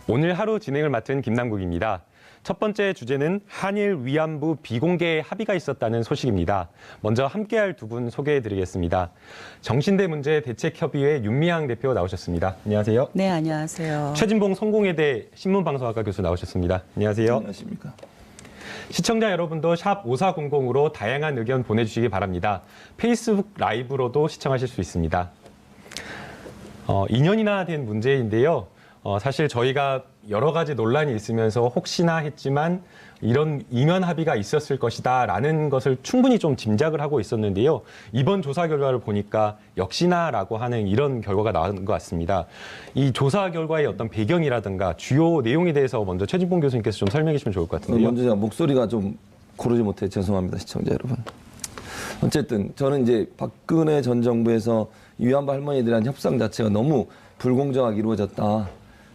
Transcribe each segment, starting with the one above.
오늘 하루 진행을 맡은 김남국입니다. 첫 번째 주제는 한일 위안부 비공개 합의가 있었다는 소식입니다. 먼저 함께할 두 분 소개해드리겠습니다. 정신대 문제 대책협의회 윤미향 대표 나오셨습니다. 안녕하세요. 네, 안녕하세요. 최진봉 성공회대 신문방송학과 교수 나오셨습니다. 안녕하세요. 안녕하십니까. 시청자 여러분도 샵 5400으로 다양한 의견 보내주시기 바랍니다. 페이스북 라이브로도 시청하실 수 있습니다. 2년이나 된 문제인데요. 사실 저희가 여러 가지 논란이 있으면서 혹시나 했지만 이런 이면 합의가 있었을 것이다라는 것을 충분히 좀 짐작을 하고 있었는데요. 이번 조사 결과를 보니까 역시나라고 하는 이런 결과가 나온 것 같습니다. 이 조사 결과의 어떤 배경이라든가 주요 내용에 대해서 먼저 최진봉 교수님께서 좀 설명해 주시면 좋을 것 같은데요. 먼저 제가 목소리가 좀 고르지 못해 죄송합니다, 시청자 여러분. 어쨌든 저는 이제 박근혜 전 정부에서 위안부 할머니들에 대한 협상 자체가 너무 불공정하게 이루어졌다.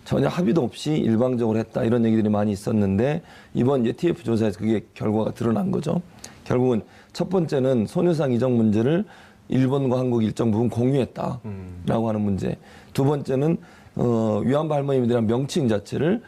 전혀 합의도 없이 일방적으로 했다. 이런 얘기들이 많이 있었는데 이번 이제 TF 조사에서 그게 결과가 드러난 거죠. 결국은 첫 번째는 소녀상 이적 문제를 일본과 한국이 일정 부분 공유했다라고 하는 문제. 두 번째는 위안부 할머니들에 대한 명칭 자체를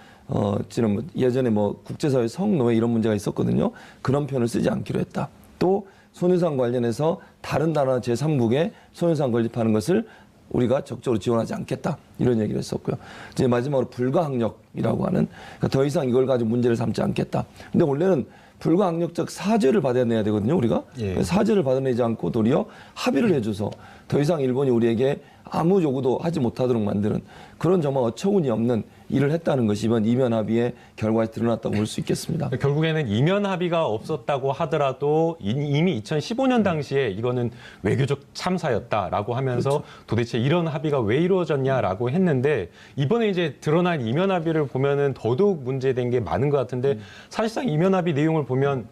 지금 예전에 뭐 국제사회 성노예 이런 문제가 있었거든요. 그런 표현을 쓰지 않기로 했다. 또 소녀상 관련해서 다른 나라 제3국에 소녀상 건립하는 것을 우리가 적극적으로 지원하지 않겠다. 이런 얘기를 했었고요. 이제 마지막으로 불가항력이라고 하는 그러니까 더 이상 이걸 가지고 문제를 삼지 않겠다. 근데 원래는 불가항력적 사죄를 받아내야 되거든요. 우리가. 예. 사죄를 받아내지 않고 도리어 합의를 해줘서 더 이상 일본이 우리에게 아무 요구도 하지 못하도록 만드는 그런 정말 어처구니 없는 일을 했다는 것이 이번 이면 합의의 결과에 드러났다고 볼 수 있겠습니다. 결국에는 이면 합의가 없었다고 하더라도 이미 2015년 당시에 이거는 외교적 참사였다라고 하면서 그렇죠. 도대체 이런 합의가 왜 이루어졌냐라고 했는데 이번에 이제 드러난 이면 합의를 보면은 더더욱 문제된 게 많은 것 같은데 사실상 이면 합의 내용을 보면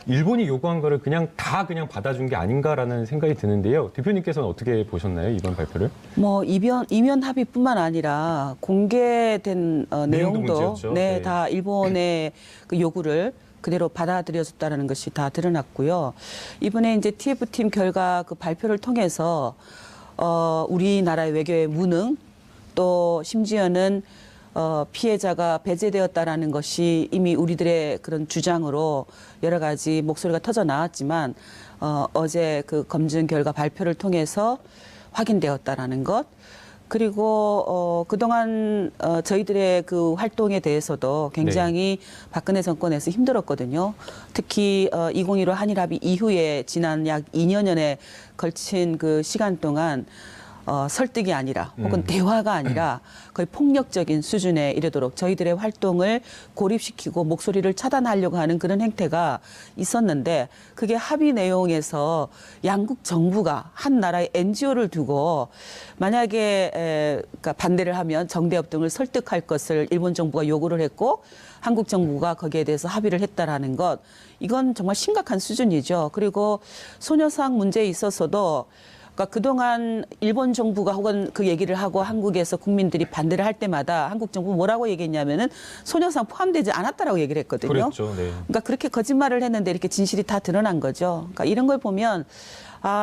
일본이 요구한 거를 그냥 받아준 게 아닌가라는 생각이 드는데요. 대표님께서는 어떻게 보셨나요? 이번 발표를? 뭐 이면 합의뿐만 아니라 공개된 내용도 네, 다 일본의 그 요구를 그대로 받아들여졌다는 것이 다 드러났고요. 이번에 이제 TF팀 결과 그 발표를 통해서 우리나라의 외교의 무능 또 심지어는 피해자가 배제되었다라는 것이 이미 우리들의 그런 주장으로 여러 가지 목소리가 터져 나왔지만 어제 그 검증 결과 발표를 통해서 확인되었다라는 것 그리고 그동안 저희들의 그 활동에 대해서도 굉장히 박근혜 정권에서 힘들었거든요. 특히 2015 한일 합의 이후에 지난 약 2년여에 걸친 그 시간 동안 설득이 아니라 혹은 대화가 아니라 거의 폭력적인 수준에 이르도록 저희들의 활동을 고립시키고 목소리를 차단하려고 하는 그런 행태가 있었는데 그게 합의 내용에서 양국 정부가 한 나라의 NGO를 두고 만약에 그러니까 반대를 하면 정대협 등을 설득할 것을 일본 정부가 요구를 했고 한국 정부가 거기에 대해서 합의를 했다라는 것 이건 정말 심각한 수준이죠. 그리고 소녀상 문제에 있어서도 그러니까 그동안 일본 정부가 혹은 그 얘기를 하고 한국에서 국민들이 반대를 할 때마다 한국 정부 뭐라고 얘기했냐면은 소녀상 포함되지 않았다라고 얘기를 했거든요. 그렇죠. 네. 그러니까 그렇게 거짓말을 했는데 이렇게 진실이 다 드러난 거죠. 그러니까 이런 걸 보면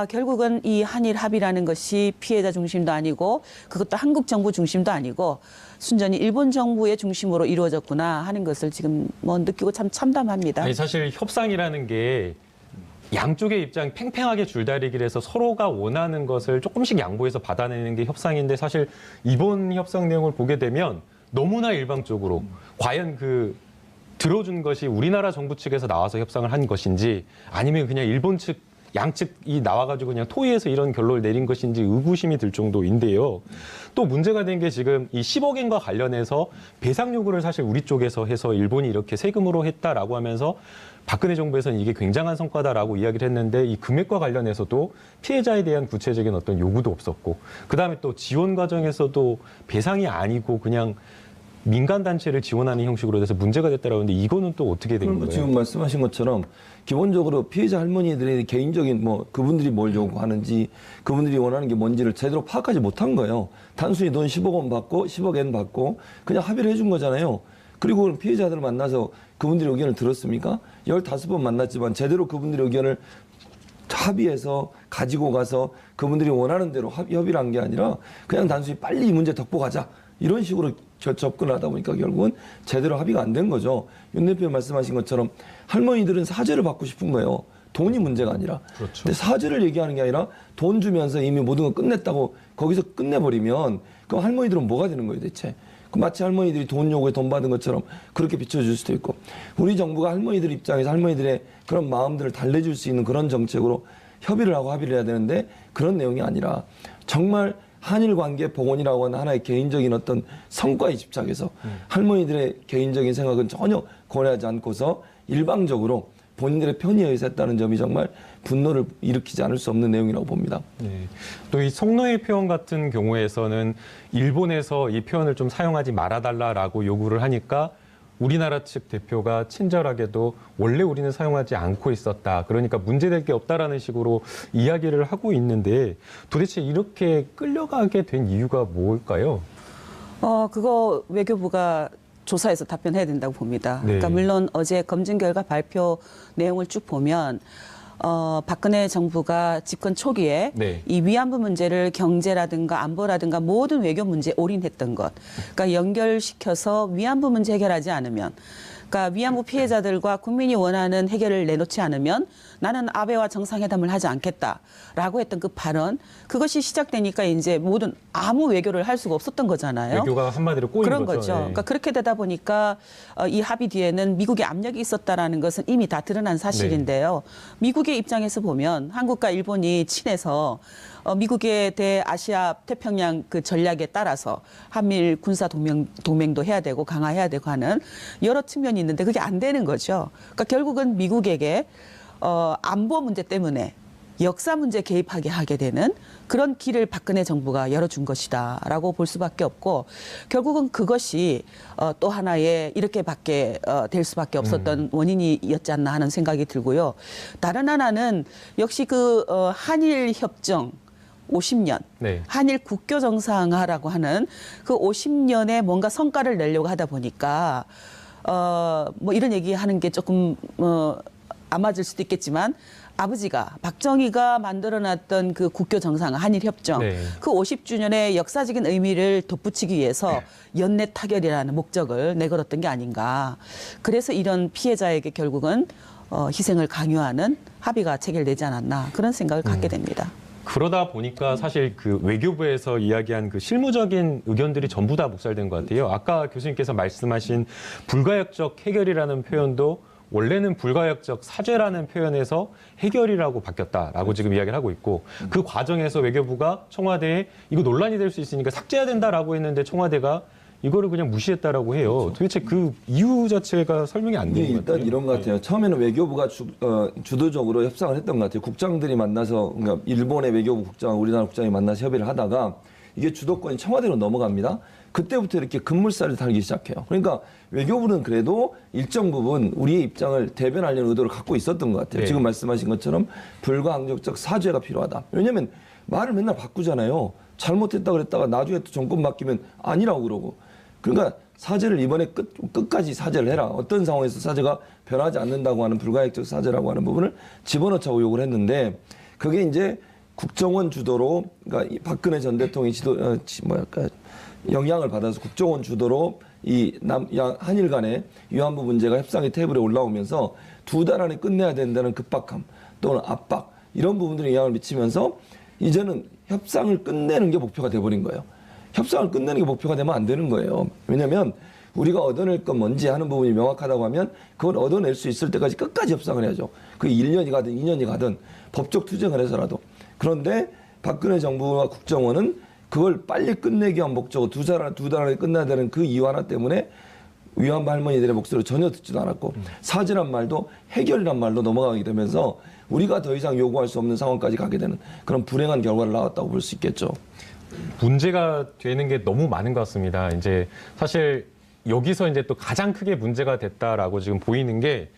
결국은 이 한일 합의라는 것이 피해자 중심도 아니고 그것도 한국 정부 중심도 아니고 순전히 일본 정부의 중심으로 이루어졌구나 하는 것을 지금 뭐 느끼고 참 참담합니다. 아니, 사실 협상이라는 게 양쪽의 입장 팽팽하게 줄다리기를 해서 서로가 원하는 것을 조금씩 양보해서 받아내는 게 협상인데 사실 이번 협상 내용을 보게 되면 너무나 일방적으로 과연 그 들어준 것이 우리나라 정부 측에서 나와서 협상을 한 것인지 아니면 그냥 일본 측 양측이 나와가지고 그냥 토의해서 이런 결론을 내린 것인지 의구심이 들 정도인데요. 또 문제가 된 게 지금 이 10억엔과 관련해서 배상 요구를 사실 우리 쪽에서 해서 일본이 이렇게 세금으로 했다라고 하면서 박근혜 정부에서는 이게 굉장한 성과다라고 이야기를 했는데 이 금액과 관련해서도 피해자에 대한 구체적인 어떤 요구도 없었고 그다음에 또 지원 과정에서도 배상이 아니고 그냥 민간 단체를 지원하는 형식으로 돼서 문제가 됐다라고 하는데 이거는 또 어떻게 된 거예요? 지금 말씀하신 것처럼 기본적으로 피해자 할머니들의 개인적인 뭐 그분들이 뭘 요구하는지 그분들이 원하는 게 뭔지를 제대로 파악하지 못한 거예요. 단순히 돈 10억 원 받고 10억엔 받고 그냥 합의를 해준 거잖아요. 그리고 피해자들을 만나서 그분들의 의견을 들었습니까? 15번 만났지만 제대로 그분들의 의견을 합의해서 가지고 가서 그분들이 원하는 대로 협의를 한 게 아니라 그냥 단순히 빨리 이 문제 덮고 가자. 이런 식으로 접근을 하다 보니까 결국은 제대로 합의가 안 된 거죠. 윤 대표 말씀하신 것처럼 할머니들은 사죄를 받고 싶은 거예요. 돈이 문제가 아니라. 그렇죠. 근데 사죄를 얘기하는 게 아니라 돈 주면서 이미 모든 걸 끝냈다고 거기서 끝내버리면 그럼 할머니들은 뭐가 되는 거예요 대체. 마치 할머니들이 돈 요구에 돈 받은 것처럼 그렇게 비춰줄 수도 있고 우리 정부가 할머니들 입장에서 할머니들의 그런 마음들을 달래줄 수 있는 그런 정책으로 협의를 하고 합의를 해야 되는데 그런 내용이 아니라 정말 한일 관계 복원이라고 하는 하나의 개인적인 어떤 성과에 집착해서 할머니들의 개인적인 생각은 전혀 고려하지 않고서 일방적으로 본인들의 편의에 의해서 했다는 점이 정말 분노를 일으키지 않을 수 없는 내용이라고 봅니다. 네. 또 이 성노예 표현 같은 경우에서는 일본에서 이 표현을 좀 사용하지 말아달라라고 요구를 하니까 우리나라 측 대표가 친절하게도 원래 우리는 사용하지 않고 있었다. 그러니까 문제될 게 없다라는 식으로 이야기를 하고 있는데 도대체 이렇게 끌려가게 된 이유가 뭘까요? 그거 외교부가 조사해서 답변해야 된다고 봅니다. 네. 그러니까 물론 어제 검증 결과 발표 내용을 쭉 보면 박근혜 정부가 집권 초기에 네. 이 위안부 문제를 경제라든가 안보라든가 모든 외교 문제에 올인했던 것. 그러니까 연결시켜서 위안부 문제 해결하지 않으면 그러니까 위안부 피해자들과 국민이 원하는 해결을 내놓지 않으면 나는 아베와 정상회담을 하지 않겠다라고 했던 그 발언 그것이 시작되니까 이제 모든 아무 외교를 할 수가 없었던 거잖아요. 외교가 한마디로 꼬인 그런 거죠. 거죠. 네. 그러니까 그렇게 되다 보니까 이 합의 뒤에는 미국의 압력이 있었다라는 것은 이미 다 드러난 사실인데요. 미국의 입장에서 보면 한국과 일본이 친해서 미국의 대아시아 태평양 그 전략에 따라서 한미일 군사 동맹도 해야 되고 강화해야 되고 하는 여러 측면이 있는데 그게 안 되는 거죠. 그러니까 결국은 미국에게 안보 문제 때문에 역사 문제 개입하게 하게 되는 그런 길을 박근혜 정부가 열어준 것이다라고 볼 수밖에 없고 결국은 그것이 또 하나의 이렇게밖에 될 수밖에 없었던 원인이었지 않나 하는 생각이 들고요. 다른 하나는 역시 그 한일 협정 50년 네. 한일 국교 정상화라고 하는 그 50년에 뭔가 성과를 내려고 하다 보니까 뭐 이런 얘기하는 게 조금 안 맞을 수도 있겠지만 아버지가 박정희가 만들어놨던 그 국교 정상화 한일 협정 네. 그 50주년의 역사적인 의미를 덧붙이기 위해서 연내 타결이라는 목적을 내걸었던 게 아닌가. 그래서 이런 피해자에게 결국은 희생을 강요하는 합의가 체결되지 않았나 그런 생각을 갖게 됩니다. 그러다 보니까 사실 그 외교부에서 이야기한 그 실무적인 의견들이 전부 다 묵살된 것 같아요. 아까 교수님께서 말씀하신 불가역적 해결이라는 표현도 원래는 불가역적 사죄라는 표현에서 해결이라고 바뀌었다라고 지금 이야기를 하고 있고 그 과정에서 외교부가 청와대에 이거 논란이 될 수 있으니까 삭제해야 된다라고 했는데 청와대가 이거를 그냥 무시했다라고 해요. 그렇죠. 도대체 그 이유 자체가 설명이 안 되는 것 같아요. 일단 이런 것 같아요. 처음에는 외교부가 주도적으로 협상을 했던 것 같아요. 국장들이 만나서 그러니까 일본의 외교부 국장, 우리나라 국장이 만나서 협의를 하다가 이게 주도권이 청와대로 넘어갑니다. 그때부터 이렇게 급물살을 달기 시작해요. 그러니까 외교부는 그래도 일정 부분 우리의 입장을 대변하려는 의도를 갖고 있었던 것 같아요. 네. 지금 말씀하신 것처럼 불가항력적 사죄가 필요하다. 왜냐하면 말을 맨날 바꾸잖아요. 잘못했다 그랬다가 나중에 또 정권 바뀌면 아니라고 그러고. 그러니까 사죄를 이번에 끝까지 사죄를 해라. 어떤 상황에서 사죄가 변하지 않는다고 하는 불가역적 사죄라고 하는 부분을 집어넣자고 요구를 했는데 그게 이제 국정원 주도로 그러니까 박근혜 전 대통령이 영향을 받아서 국정원 주도로 이 한일 간의 위안부 문제가 협상의 테이블에 올라오면서 2달 안에 끝내야 된다는 급박함 또는 압박 이런 부분들에 영향을 미치면서 이제는 협상을 끝내는 게 목표가 돼버린 거예요. 협상을 끝내는 게 목표가 되면 안 되는 거예요. 왜냐하면 우리가 얻어낼 건 뭔지 하는 부분이 명확하다고 하면 그걸 얻어낼 수 있을 때까지 끝까지 협상을 해야죠. 그게 1년이 가든 2년이 가든 법적 투쟁을 해서라도. 그런데 박근혜 정부와 국정원은 그걸 빨리 끝내기 위한 목적으로 2달 안에 끝나야 되는 그 이유 하나 때문에 위안부 할머니들의 목소리를 전혀 듣지도 않았고 사죄란 말도 해결이란 말로 넘어가게 되면서 우리가 더 이상 요구할 수 없는 상황까지 가게 되는 그런 불행한 결과를 낳았다고 볼 수 있겠죠. 문제가 되는 게 너무 많은 것 같습니다. 이제 사실 여기서 이제 또 가장 크게 문제가 됐다라고 지금 보이는 게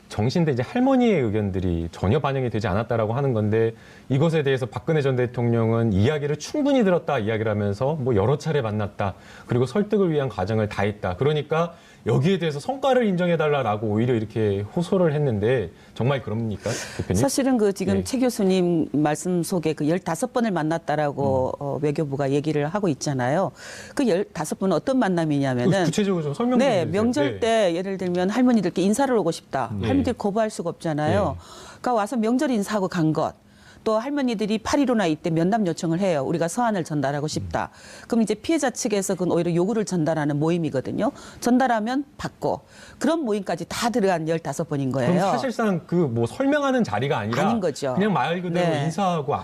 정신대 이제 할머니의 의견들이 전혀 반영이 되지 않았다라고 하는 건데 이것에 대해서 박근혜 전 대통령은 이야기를 충분히 들었다 이야기를 하면서 뭐 여러 차례 만났다. 그리고 설득을 위한 과정을 다했다. 그러니까 여기에 대해서 성과를 인정해달라라고 오히려 이렇게 호소를 했는데 정말 그럽니까, 대표님? 사실은 그 지금 네. 최 교수님 말씀 속에 그 15번을 만났다라고 외교부가 얘기를 하고 있잖아요. 그 15번은 어떤 만남이냐면은 구체적으로 좀 설명 좀 네, 해주세요. 명절 때 예를 들면 할머니들께 인사를 오고 싶다. 네. 할머니들 거부할 수가 없잖아요. 그러니까 와서 명절 인사하고 간 것. 또 할머니들이 8.15나 이때 면담 요청을 해요. 우리가 서한을 전달하고 싶다. 그럼 이제 피해자 측에서 그건 오히려 요구를 전달하는 모임이거든요. 전달하면 받고. 그런 모임까지 다 들어간 15번인 거예요. 그럼 사실상 그 뭐 설명하는 자리가 아니라 아닌 거죠. 그냥 말 그대로 네. 인사하고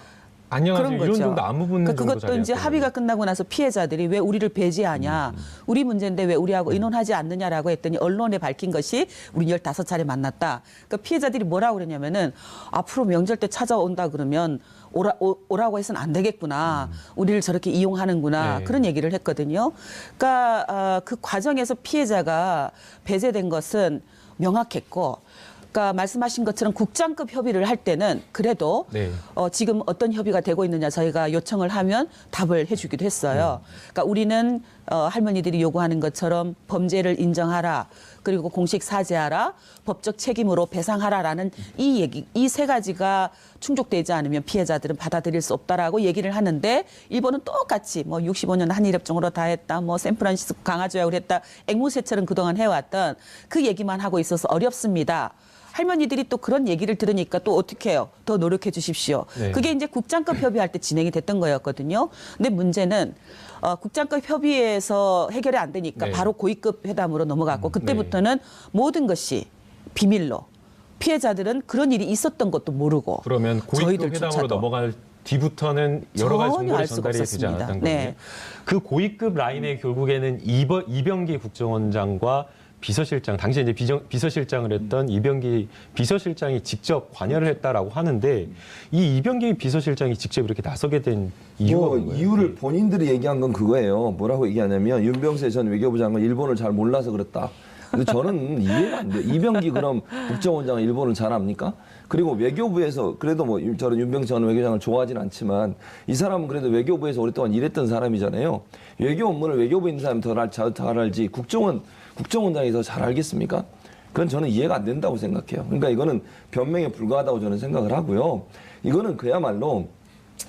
안녕하세요 그런 이런 거죠. 정도 안부 묻는 정도 그것도 이제 자리였던 합의가 거예요. 끝나고 나서 피해자들이 왜 우리를 배제하냐. 우리 문제인데 왜 우리하고 의논하지 않느냐라고 했더니 언론에 밝힌 것이 우리 15차례 만났다. 그러니까 피해자들이 뭐라고 그러냐면은 앞으로 명절 때 찾아온다 그러면 오라고 해서는 안 되겠구나. 우리를 저렇게 이용하는구나. 네. 그런 얘기를 했거든요. 그러니까 그 과정에서 피해자가 배제된 것은 명확했고 그러니까 말씀하신 것처럼 국장급 협의를 할 때는 그래도 네. 지금 어떤 협의가 되고 있느냐 저희가 요청을 하면 답을 해주기도 했어요. 그러니까 우리는 할머니들이 요구하는 것처럼 범죄를 인정하라. 그리고 공식 사죄하라. 법적 책임으로 배상하라라는 이 세 가지가 충족되지 않으면 피해자들은 받아들일 수 없다라고 얘기를 하는데 일본은 똑같이 뭐 65년 한일협정으로 다 했다. 뭐 샌프란시스코 강화조약을 했다. 앵무새처럼 그동안 해왔던 그 얘기만 하고 있어서 어렵습니다. 할머니들이 또 그런 얘기를 들으니까 또 어떻게 해요? 더 노력해 주십시오. 네. 그게 이제 국장급 협의할 때 진행이 됐던 거였거든요. 근데 문제는 국장급 협의에서 해결이 안 되니까 네. 바로 고위급 회담으로 넘어갔고 그때부터는 모든 것이 비밀로 피해자들은 그런 일이 있었던 것도 모르고 그러면 고위급 저희들조차도. 회담으로 넘어갈 뒤부터는 여러 가지 전혀 정보를 알 수가 전달이 되지 없었습니다. 않았던 네. 거예요. 그 고위급 라인에 결국에는 이병기 국정원장과 비서실장, 당시에 이제 비서실장을 했던 이병기 비서실장이 직접 관여를 했다라고 하는데 이 이병기 비서실장이 직접 이렇게 나서게 된 이유가 뭔가요? 이유를 본인들이 얘기한 건 그거예요. 뭐라고 얘기하냐면 윤병세 전 외교부 장관 일본을 잘 몰라서 그렇다. 근데 저는 이해가 안 돼요. 이병기 그럼 국정원장은 일본을 잘 압니까? 그리고 외교부에서 그래도 뭐 저는 윤병세 전 외교장을 좋아하진 않지만 이 사람은 그래도 외교부에서 오랫동안 일했던 사람이잖아요. 외교 업무를 외교부에 있는 사람이 더 알지 국정원장이 더 잘 알겠습니까? 그건 저는 이해가 안 된다고 생각해요. 그러니까 이거는 변명에 불과하다고 저는 생각을 하고요. 이거는 그야말로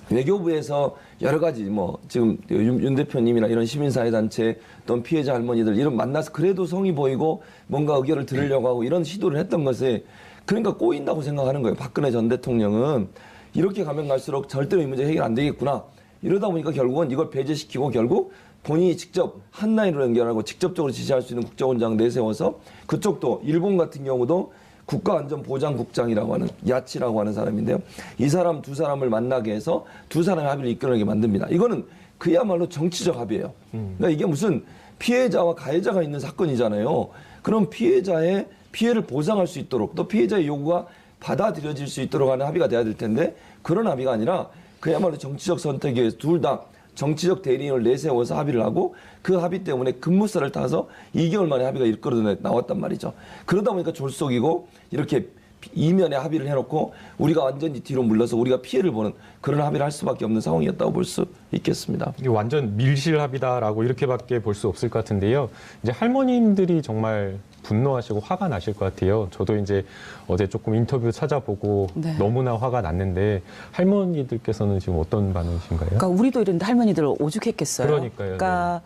외교부에서 여러 가지 뭐 지금 윤 대표님이나 이런 시민사회단체 또는 피해자 할머니들 이런 만나서 그래도 성의 보이고 뭔가 의견을 들으려고 하고 이런 시도를 했던 것에 그러니까 꼬인다고 생각하는 거예요. 박근혜 전 대통령은 이렇게 가면 갈수록 절대로 이 문제 해결 안 되겠구나. 이러다 보니까 결국은 이걸 배제시키고 결국 본인이 직접 한 라인으로 연결하고 직접적으로 지시할 수 있는 국정원장 내세워서 그쪽도 일본 같은 경우도 국가안전보장국장이라고 하는 야치라고 하는 사람인데요. 이 사람 두 사람을 만나게 해서 두 사람의 합의를 이끌어내게 만듭니다. 이거는 그야말로 정치적 합의예요. 그러니까 이게 무슨 피해자와 가해자가 있는 사건이잖아요. 그럼 피해자의 피해를 보상할 수 있도록 또 피해자의 요구가 받아들여질 수 있도록 하는 합의가 돼야 될 텐데 그런 합의가 아니라 그야말로 정치적 선택에 의해서 둘 다 정치적 대리인을 내세워서 합의를 하고 그 합의 때문에 급무살을 타서 2개월 만에 합의가 이끌어 나왔단 말이죠. 그러다 보니까 졸속이고 이렇게 이면에 합의를 해놓고 우리가 완전히 뒤로 물러서 우리가 피해를 보는 그런 합의를 할 수밖에 없는 상황이었다고 볼 수 있겠습니다. 이게 완전 밀실 합의다라고 이렇게밖에 볼 수 없을 것 같은데요. 이제 할머님들이 정말 분노하시고 화가 나실 것 같아요. 저도 이제 어제 조금 인터뷰 찾아보고 네. 너무나 화가 났는데 할머니들께서는 지금 어떤 반응이신가요? 그러니까 우리도 이런데 할머니들 오죽했겠어요. 그러니까요. 그러니까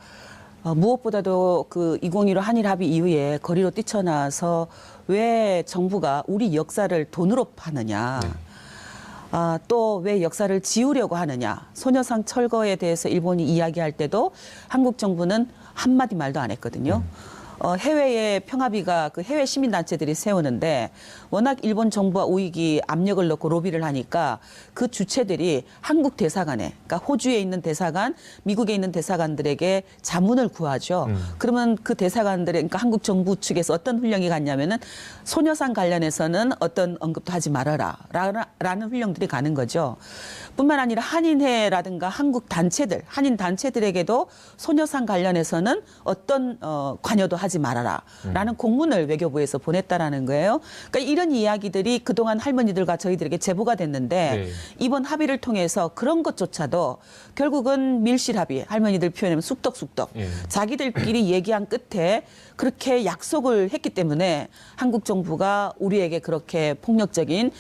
무엇보다도 그 2015 한일 합의 이후에 거리로 뛰쳐나와서 왜 정부가 우리 역사를 돈으로 파느냐. 네. 또 왜 역사를 지우려고 하느냐. 소녀상 철거에 대해서 일본이 이야기할 때도 한국 정부는 한마디 말도 안 했거든요. 해외의 평화비가 그 해외 시민단체들이 세우는데 워낙 일본 정부와 우익이 압력을 넣고 로비를 하니까 그 주체들이 한국 대사관에, 그러니까 호주에 있는 대사관, 미국에 있는 대사관들에게 자문을 구하죠. 그러면 그 대사관들의, 그러니까 한국 정부 측에서 어떤 훈령이 갔냐면은 소녀상 관련해서는 어떤 언급도 하지 말아라 라는 훈령들이 가는 거죠. 뿐만 아니라 한인회라든가 한국 단체들, 한인 단체들에게도 소녀상 관련해서는 어떤 관여도 하지 하지 말아라라는 공문을 외교부에서 보냈다라는 거예요. 그러니까 이런 이야기들이 그동안 할머니들과 저희들에게 제보가 됐는데 네. 이번 합의를 통해서 그런 것조차도 결국은 밀실 합의, 할머니들 표현하면 쑥덕쑥덕 예. 자기들끼리 얘기한 끝에 그렇게 약속을 했기 때문에 한국 정부가 우리에게 그렇게 폭력적인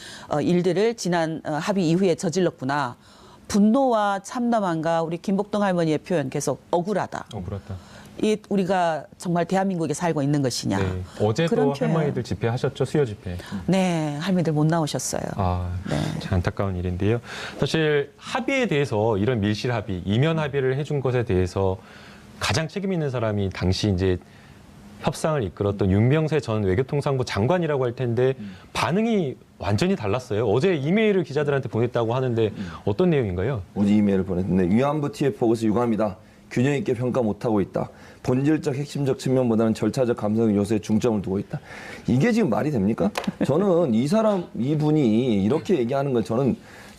일들을 지난 합의 이후에 저질렀구나. 분노와 참담함과 우리 김복동 할머니의 표현 계속 억울하다. 억울하다. 이 우리가 정말 대한민국에 살고 있는 것이냐. 네. 어제도 그런 표현. 할머니들 집회하셨죠? 수요 집회. 네, 할머니들 못 나오셨어요. 네. 참 안타까운 일인데요. 사실 합의에 대해서 이런 밀실 합의, 이면 합의를 해준 것에 대해서 가장 책임 있는 사람이 당시 이제 협상을 이끌었던 윤병세 전 외교통상부 장관이라고 할 텐데 반응이 완전히 달랐어요. 어제 이메일을 기자들한테 보냈다고 하는데 어떤 내용인가요? 어제 이메일을 보냈는데 위안부 TF보고서 유감이다. 균형 있게 평가 못하고 있다. 본질적 핵심적 측면보다는 절차적 감성 요소에 중점을 두고 있다. 이게 지금 말이 됩니까? 저는 이분이 이렇게 얘기하는 건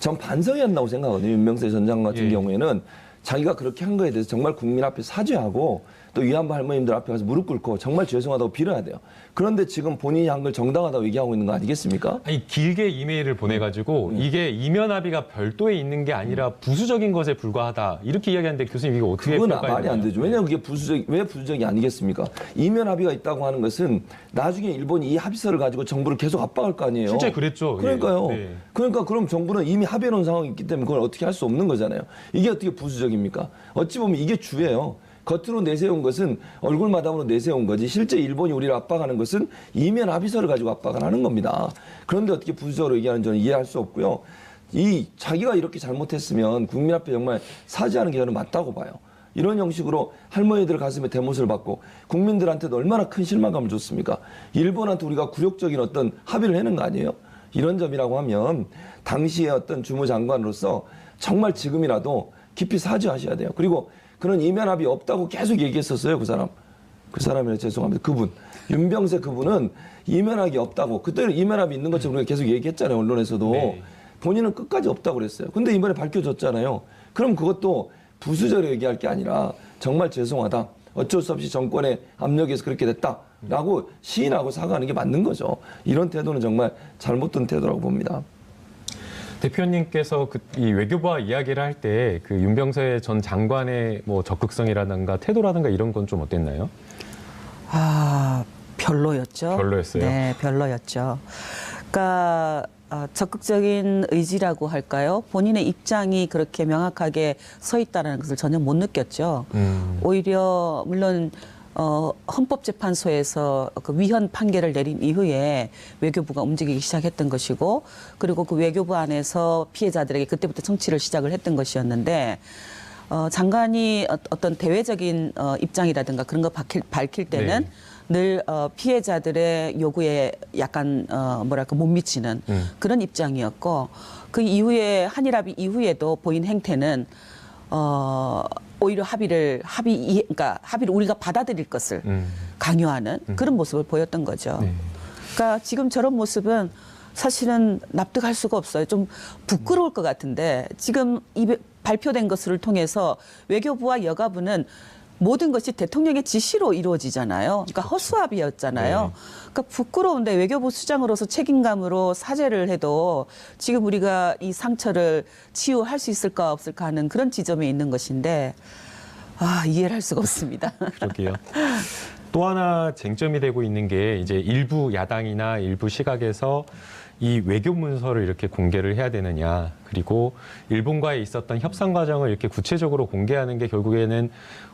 전 반성해야 한다고 생각하거든요. 윤병세 전 장관 같은 경우에는 자기가 그렇게 한 거에 대해서 정말 국민 앞에 사죄하고 또 위안부 할머님들 앞에 가서 무릎 꿇고 정말 죄송하다고 빌어야 돼요. 그런데 지금 본인이 한 걸 정당하다고 얘기하고 있는 거 아니겠습니까? 아니, 길게 이메일을 보내가지고 이게 이면 합의가 별도에 있는 게 아니라 부수적인 것에 불과하다 이렇게 이야기하는데 교수님 이거 어떻게 그건 평가해야 말이 안 되나요? 되죠. 왜냐하면 그게 왜 부수적이 아니겠습니까? 이면 합의가 있다고 하는 것은 나중에 일본이 이 합의서를 가지고 정부를 계속 압박할 거 아니에요. 실제 그랬죠. 그러니까요. 예. 네. 그러니까 그럼 정부는 이미 합의해 놓은 상황이 있기 때문에 그걸 어떻게 할 수 없는 거잖아요. 이게 어떻게 부수적입니까? 어찌 보면 이게 주예요. 겉으로 내세운 것은 얼굴 마담으로 내세운 거지 실제 일본이 우리를 압박하는 것은 이면 합의서를 가지고 압박을 하는 겁니다. 그런데 어떻게 부수적으로 얘기하는지 저는 이해할 수 없고요. 자기가 이렇게 잘못했으면 국민 앞에 정말 사죄하는 게 저는 맞다고 봐요. 이런 형식으로 할머니들 가슴에 대못을 받고 국민들한테도 얼마나 큰 실망감을 줬습니까? 일본한테 우리가 굴욕적인 어떤 합의를 해낸 거 아니에요? 이런 점이라고 하면 당시의 어떤 주무장관으로서 정말 지금이라도 깊이 사죄하셔야 돼요. 그리고 그런 이면 합의 없다고 계속 얘기했었어요, 그 사람. 그 사람이라 죄송합니다. 그분. 윤병세 그분은 이면 합의 없다고. 그때는 이면 합의 있는 것처럼 우리가 계속 얘기했잖아요, 언론에서도. 네. 본인은 끝까지 없다고 그랬어요. 근데 이번에 밝혀졌잖아요. 그럼 그것도 부수적으로 얘기할 게 아니라 정말 죄송하다. 어쩔 수 없이 정권의 압력에서 그렇게 됐다라고 시인하고 사과하는 게 맞는 거죠. 이런 태도는 정말 잘못된 태도라고 봅니다. 대표님께서 이 외교부와 이야기를 할 때 그 윤병세 전 장관의 뭐 적극성이라든가 태도라든가 이런 건 좀 어땠나요? 별로였죠. 별로였어요? 네, 별로였죠. 그러니까 적극적인 의지라고 할까요? 본인의 입장이 그렇게 명확하게 서 있다는 것을 전혀 못 느꼈죠. 오히려 물론 헌법재판소에서 그 위헌 판결을 내린 이후에 외교부가 움직이기 시작했던 것이고, 그리고 그 외교부 안에서 피해자들에게 그때부터 청취를 시작을 했던 것이었는데, 장관이 어떤 대외적인 입장이라든가 그런 거 밝힐 때는 네. 늘 피해자들의 요구에 약간 뭐랄까 못 미치는 그런 입장이었고, 그 이후에 한일합의 이후에도 보인 행태는 오히려 그러니까 합의를 우리가 받아들일 것을 강요하는 그런 모습을 보였던 거죠. 네. 그러니까 지금 저런 모습은 사실은 납득할 수가 없어요. 좀 부끄러울 것 같은데 지금 발표된 것을 통해서 외교부와 여가부는 모든 것이 대통령의 지시로 이루어지잖아요. 그러니까 허수아비였잖아요. 네. 그러니까 부끄러운데 외교부 수장으로서 책임감으로 사죄를 해도 지금 우리가 이 상처를 치유할 수 있을까 없을까 하는 그런 지점에 있는 것인데 이해를 할 수가 없습니다. 그러게요. 또 하나 쟁점이 되고 있는 게 이제 일부 야당이나 일부 시각에서 이 외교 문서를 이렇게 공개를 해야 되느냐, 그리고 일본과의 있었던 협상 과정을 이렇게 구체적으로 공개하는 게 결국에는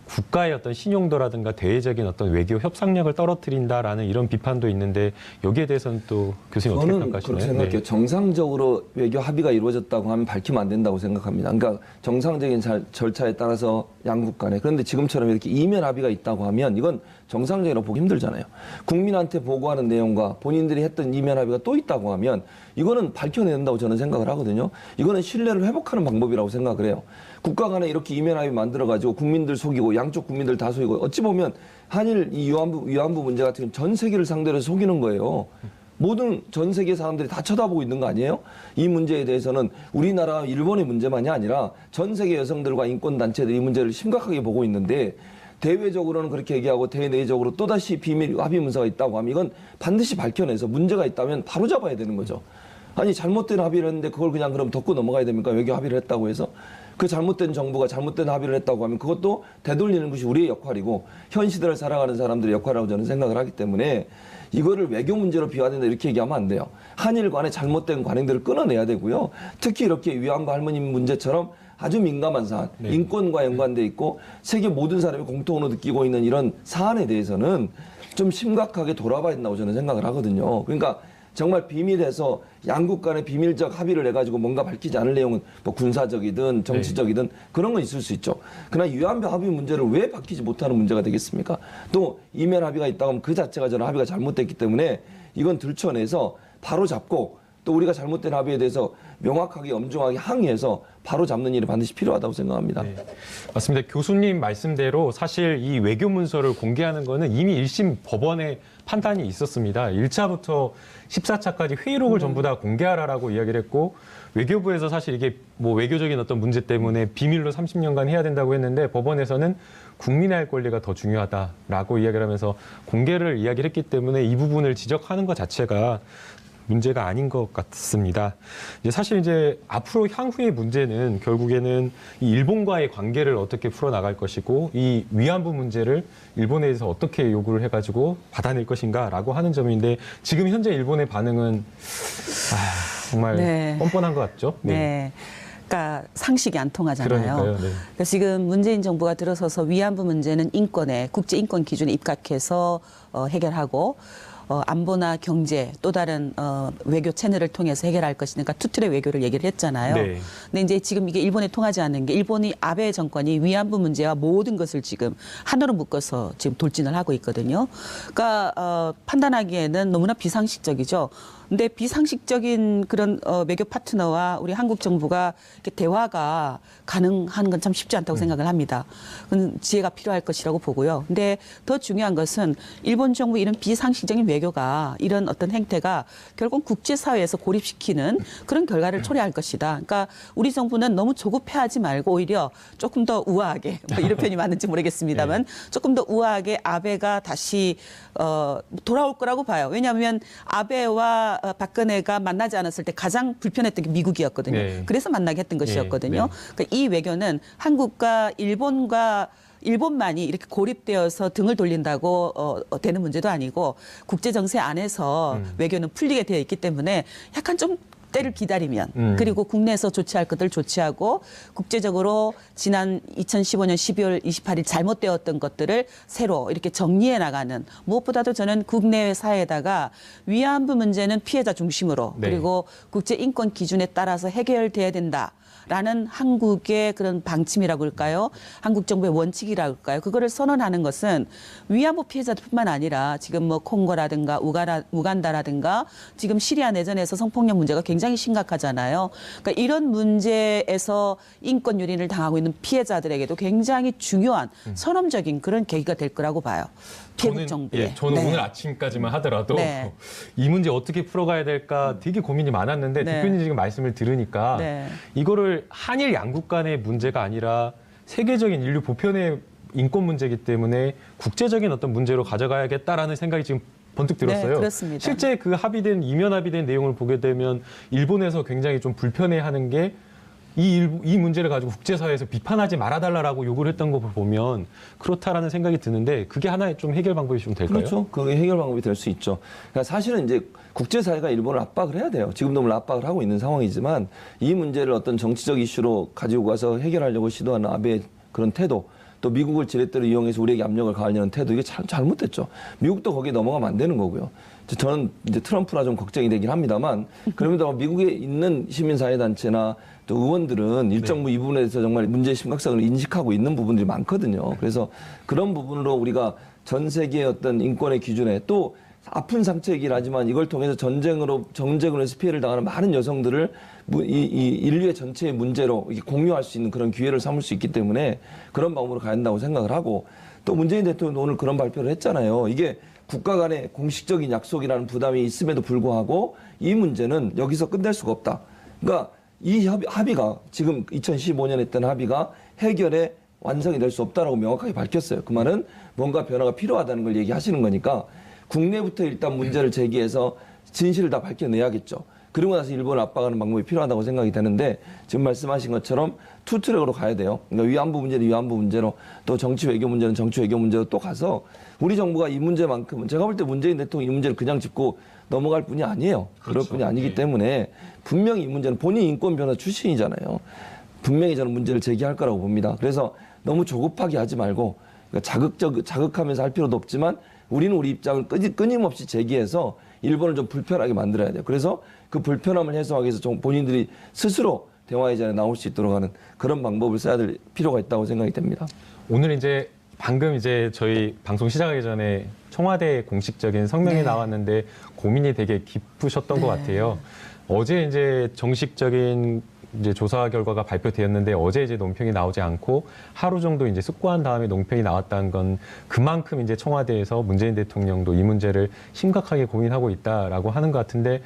국가의 어떤 신용도라든가 대외적인 어떤 외교 협상력을 떨어뜨린다라는 이런 비판도 있는데 여기에 대해서는 또 교수님 어떻게 저는 평가하시나요? 그렇게 생각해요. 네. 정상적으로 외교 합의가 이루어졌다고 하면 밝히면 안 된다고 생각합니다. 그러니까 정상적인 절차에 따라서 양국 간에. 그런데 지금처럼 이렇게 이면 합의가 있다고 하면 이건 정상적이라고 보기 힘들잖아요. 국민한테 보고하는 내용과 본인들이 했던 이면 합의가 또 있다고 하면 이거는 밝혀내야 된다고 저는 생각을 하거든요. 이거는 신뢰를 회복하는 방법이라고 생각을 해요. 국가 간에 이렇게 이면 합의 만들어가지고 국민들 속이고 양쪽 국민들 다 속이고 어찌 보면 한일 이 위안부 문제 같은 경우는 전 세계를 상대로 해서 속이는 거예요. 모든 전 세계 사람들이 다 쳐다보고 있는 거 아니에요? 이 문제에 대해서는 우리나라, 일본의 문제만이 아니라 전 세계 여성들과 인권단체들이 이 문제를 심각하게 보고 있는데 대외적으로는 그렇게 얘기하고 대내적으로 또다시 비밀 합의 문서가 있다고 하면 이건 반드시 밝혀내서 문제가 있다면 바로 잡아야 되는 거죠. 아니 잘못된 합의를 했는데 그걸 그냥 그럼 덮고 넘어가야 됩니까? 외교 합의를 했다고 해서 그 잘못된 정부가 잘못된 합의를 했다고 하면 그것도 되돌리는 것이 우리의 역할이고 현 시대를 살아가는 사람들의 역할이라고 저는 생각을 하기 때문에 이거를 외교 문제로 비화된다 이렇게 얘기하면 안 돼요. 한일 간의 잘못된 관행들을 끊어내야 되고요. 특히 이렇게 위안부 할머님 문제처럼 아주 민감한 사안, 네. 인권과 연관돼 있고 세계 모든 사람이 공통으로 느끼고 있는 이런 사안에 대해서는 좀 심각하게 돌아봐야 된다고 저는 생각을 하거든요. 그러니까 정말 비밀에서 양국 간의 비밀적 합의를 해가지고 뭔가 밝히지 않을 내용은 뭐 군사적이든 정치적이든 그런 건 있을 수 있죠. 그러나 위안부 합의 문제를 왜 밝히지 못하는 문제가 되겠습니까? 또 이면 합의가 있다고 하면 그 자체가 저는 합의가 잘못됐기 때문에 이건 들춰내서 바로 잡고 또 우리가 잘못된 합의에 대해서 명확하게 엄중하게 항의해서 바로 잡는 일이 반드시 필요하다고 생각합니다. 네. 맞습니다. 교수님 말씀대로 사실 이 외교 문서를 공개하는 거는 이미 1심 법원의 판단이 있었습니다. 1차부터 14차까지 회의록을 전부 다 공개하라라고 이야기를 했고 외교부에서 사실 이게 뭐 외교적인 어떤 문제 때문에 비밀로 30년간 해야 된다고 했는데 법원에서는 국민의 알 권리가 더 중요하다라고 이야기를 하면서 공개를 이야기를 했기 때문에 이 부분을 지적하는 것 자체가 문제가 아닌 것 같습니다. 사실 이제 앞으로 향후의 문제는 결국에는 이 일본과의 관계를 어떻게 풀어나갈 것이고 이 위안부 문제를 일본에 대해서 어떻게 요구를 해가지고 받아낼 것인가라고 하는 점인데 지금 현재 일본의 반응은 정말 네. 뻔뻔한 것 같죠? 네. 그러니까 상식이 안 통하잖아요. 그러니까요. 네. 그러니까 지금 문재인 정부가 들어서서 위안부 문제는 인권에 국제 인권 기준에 입각해서 해결하고 안보나 경제 또 다른 외교 채널을 통해서 해결할 것이니까 그러니까 투틀의 외교를 얘기를 했잖아요. 네. 근데 이제 지금 이게 일본에 통하지 않는 게 일본이 아베 정권이 위안부 문제와 모든 것을 지금 하나로 묶어서 지금 돌진을 하고 있거든요. 그러니까 판단하기에는 너무나 비상식적이죠. 근데 비상식적인 그런 외교 파트너와 우리 한국 정부가 이렇게 대화가 가능한 건 참 쉽지 않다고 생각을 합니다. 그건 지혜가 필요할 것이라고 보고요. 근데 더 중요한 것은 일본 정부 이런 비상식적인 외교가 이런 어떤 행태가 결국 국제사회에서 고립시키는 그런 결과를 초래할 것이다. 그러니까 우리 정부는 너무 조급해하지 말고 오히려 조금 더 우아하게 뭐 이런 표현이 맞는지 모르겠습니다만 조금 더 우아하게 아베가 다시 돌아올 거라고 봐요. 왜냐하면 아베와 박근혜가 만나지 않았을 때 가장 불편했던 게 미국이었거든요. 네. 그래서 만나게 했던 것이었거든요. 네. 그러니까 이 외교는 한국과 일본만이 이렇게 고립되어서 등을 돌린다고 되는 문제도 아니고 국제 정세 안에서 외교는 풀리게 되어 있기 때문에 약간 좀 때를 기다리면 그리고 국내에서 조치할 것들 조치하고 국제적으로 지난 2015년 12월 28일 잘못되었던 것들을 새로 이렇게 정리해 나가는 무엇보다도 저는 국내 사회에다가 위안부 문제는 피해자 중심으로 네. 그리고 국제 인권 기준에 따라서 해결돼야 된다. 라는 한국의 그런 방침이라고 할까요? 한국 정부의 원칙이라고 할까요? 그거를 선언하는 것은 위안부 피해자들뿐만 아니라 지금 뭐 콩고라든가 우간다라든가 지금 시리아 내전에서 성폭력 문제가 굉장히 심각하잖아요. 그러니까 이런 문제에서 인권 유린을 당하고 있는 피해자들에게도 굉장히 중요한 선언적인 그런 계기가 될 거라고 봐요. 태국 정부에. 저는 네. 오늘 아침까지만 하더라도 네. 이 문제 어떻게 풀어가야 될까 되게 고민이 많았는데 네. 대표님 지금 말씀을 들으니까 네. 이거를 한일 양국 간의 문제가 아니라 세계적인 인류 보편의 인권 문제이기 때문에 국제적인 어떤 문제로 가져가야겠다라는 생각이 지금 번뜩 들었어요. 네, 그렇습니다. 실제 그 이면 합의된 내용을 보게 되면 일본에서 굉장히 좀 불편해하는 게 이 문제를 가지고 국제사회에서 비판하지 말아달라고 요구를 했던 거 보면 그렇다라는 생각이 드는데 그게 하나의 좀 해결 방법이 좀 될까요? 그렇죠. 그게 해결 방법이 될 수 있죠. 그러니까 사실은 이제 국제사회가 일본을 압박을 해야 돼요. 지금도 물론 압박을 하고 있는 상황이지만 이 문제를 어떤 정치적 이슈로 가지고 가서 해결하려고 시도하는 아베의 그런 태도 또 미국을 지렛대로 이용해서 우리에게 압력을 가하려는 태도 이게 잘못됐죠. 미국도 거기에 넘어가면 안 되는 거고요. 저는 이제 트럼프나 좀 걱정이 되긴 합니다만 그럼에도 미국에 있는 시민사회단체나 또 의원들은 일정부 이 부분에 대해서 정말 문제의 심각성을 인식하고 있는 부분들이 많거든요. 그래서 그런 부분으로 우리가 전 세계의 어떤 인권의 기준에 또 아픈 상처이긴 하지만 이걸 통해서 전쟁으로 해서 피해를 당하는 많은 여성들을 이 인류의 전체의 문제로 이렇게 공유할 수 있는 그런 기회를 삼을 수 있기 때문에 그런 방법으로 가야 한다고 생각을 하고 또 문재인 대통령도 오늘 그런 발표를 했잖아요. 이게 국가 간의 공식적인 약속이라는 부담이 있음에도 불구하고 이 문제는 여기서 끝낼 수가 없다. 그러니까 이 합의가 지금 2015년에 했던 합의가 해결의 완성이 될 수 없다라고 명확하게 밝혔어요. 그 말은 뭔가 변화가 필요하다는 걸 얘기하시는 거니까 국내부터 일단 문제를 제기해서 진실을 다 밝혀내야겠죠. 그리고 나서 일본을 압박하는 방법이 필요하다고 생각이 되는데 지금 말씀하신 것처럼 투트랙으로 가야 돼요. 그러니까 위안부 문제는 위안부 문제로 또 정치 외교 문제는 정치 외교 문제로 또 가서 우리 정부가 이 문제만큼은 제가 볼 때 문재인 대통령 이 문제를 그냥 짚고 넘어갈 뿐이 아니에요. 그럴 그렇죠. 뿐이 아니기 네. 때문에 분명히 이 문제는 본인 인권 변호 출신이잖아요. 분명히 저는 문제를 제기할 거라고 봅니다. 그래서 너무 조급하게 하지 말고 그러니까 자극하면서 할 필요도 없지만 우리는 우리 입장을 끊임없이 제기해서 일본을 좀 불편하게 만들어야 돼요. 그래서 그 불편함을 해소하기 위해서 좀 본인들이 스스로 대화의 자리에 나올 수 있도록 하는 그런 방법을 써야 될 필요가 있다고 생각이 됩니다. 오늘 이제 방금 이제 저희 방송 시작하기 전에 청와대 공식적인 성명이 네. 나왔는데 고민이 되게 깊으셨던 것 같아요. 어제 이제 정식적인 이제 조사 결과가 발표되었는데 어제 이제 논평이 나오지 않고 하루 정도 이제 숙고한 다음에 논평이 나왔다는 건 그만큼 이제 청와대에서 문재인 대통령도 이 문제를 심각하게 고민하고 있다라고 하는 것 같은데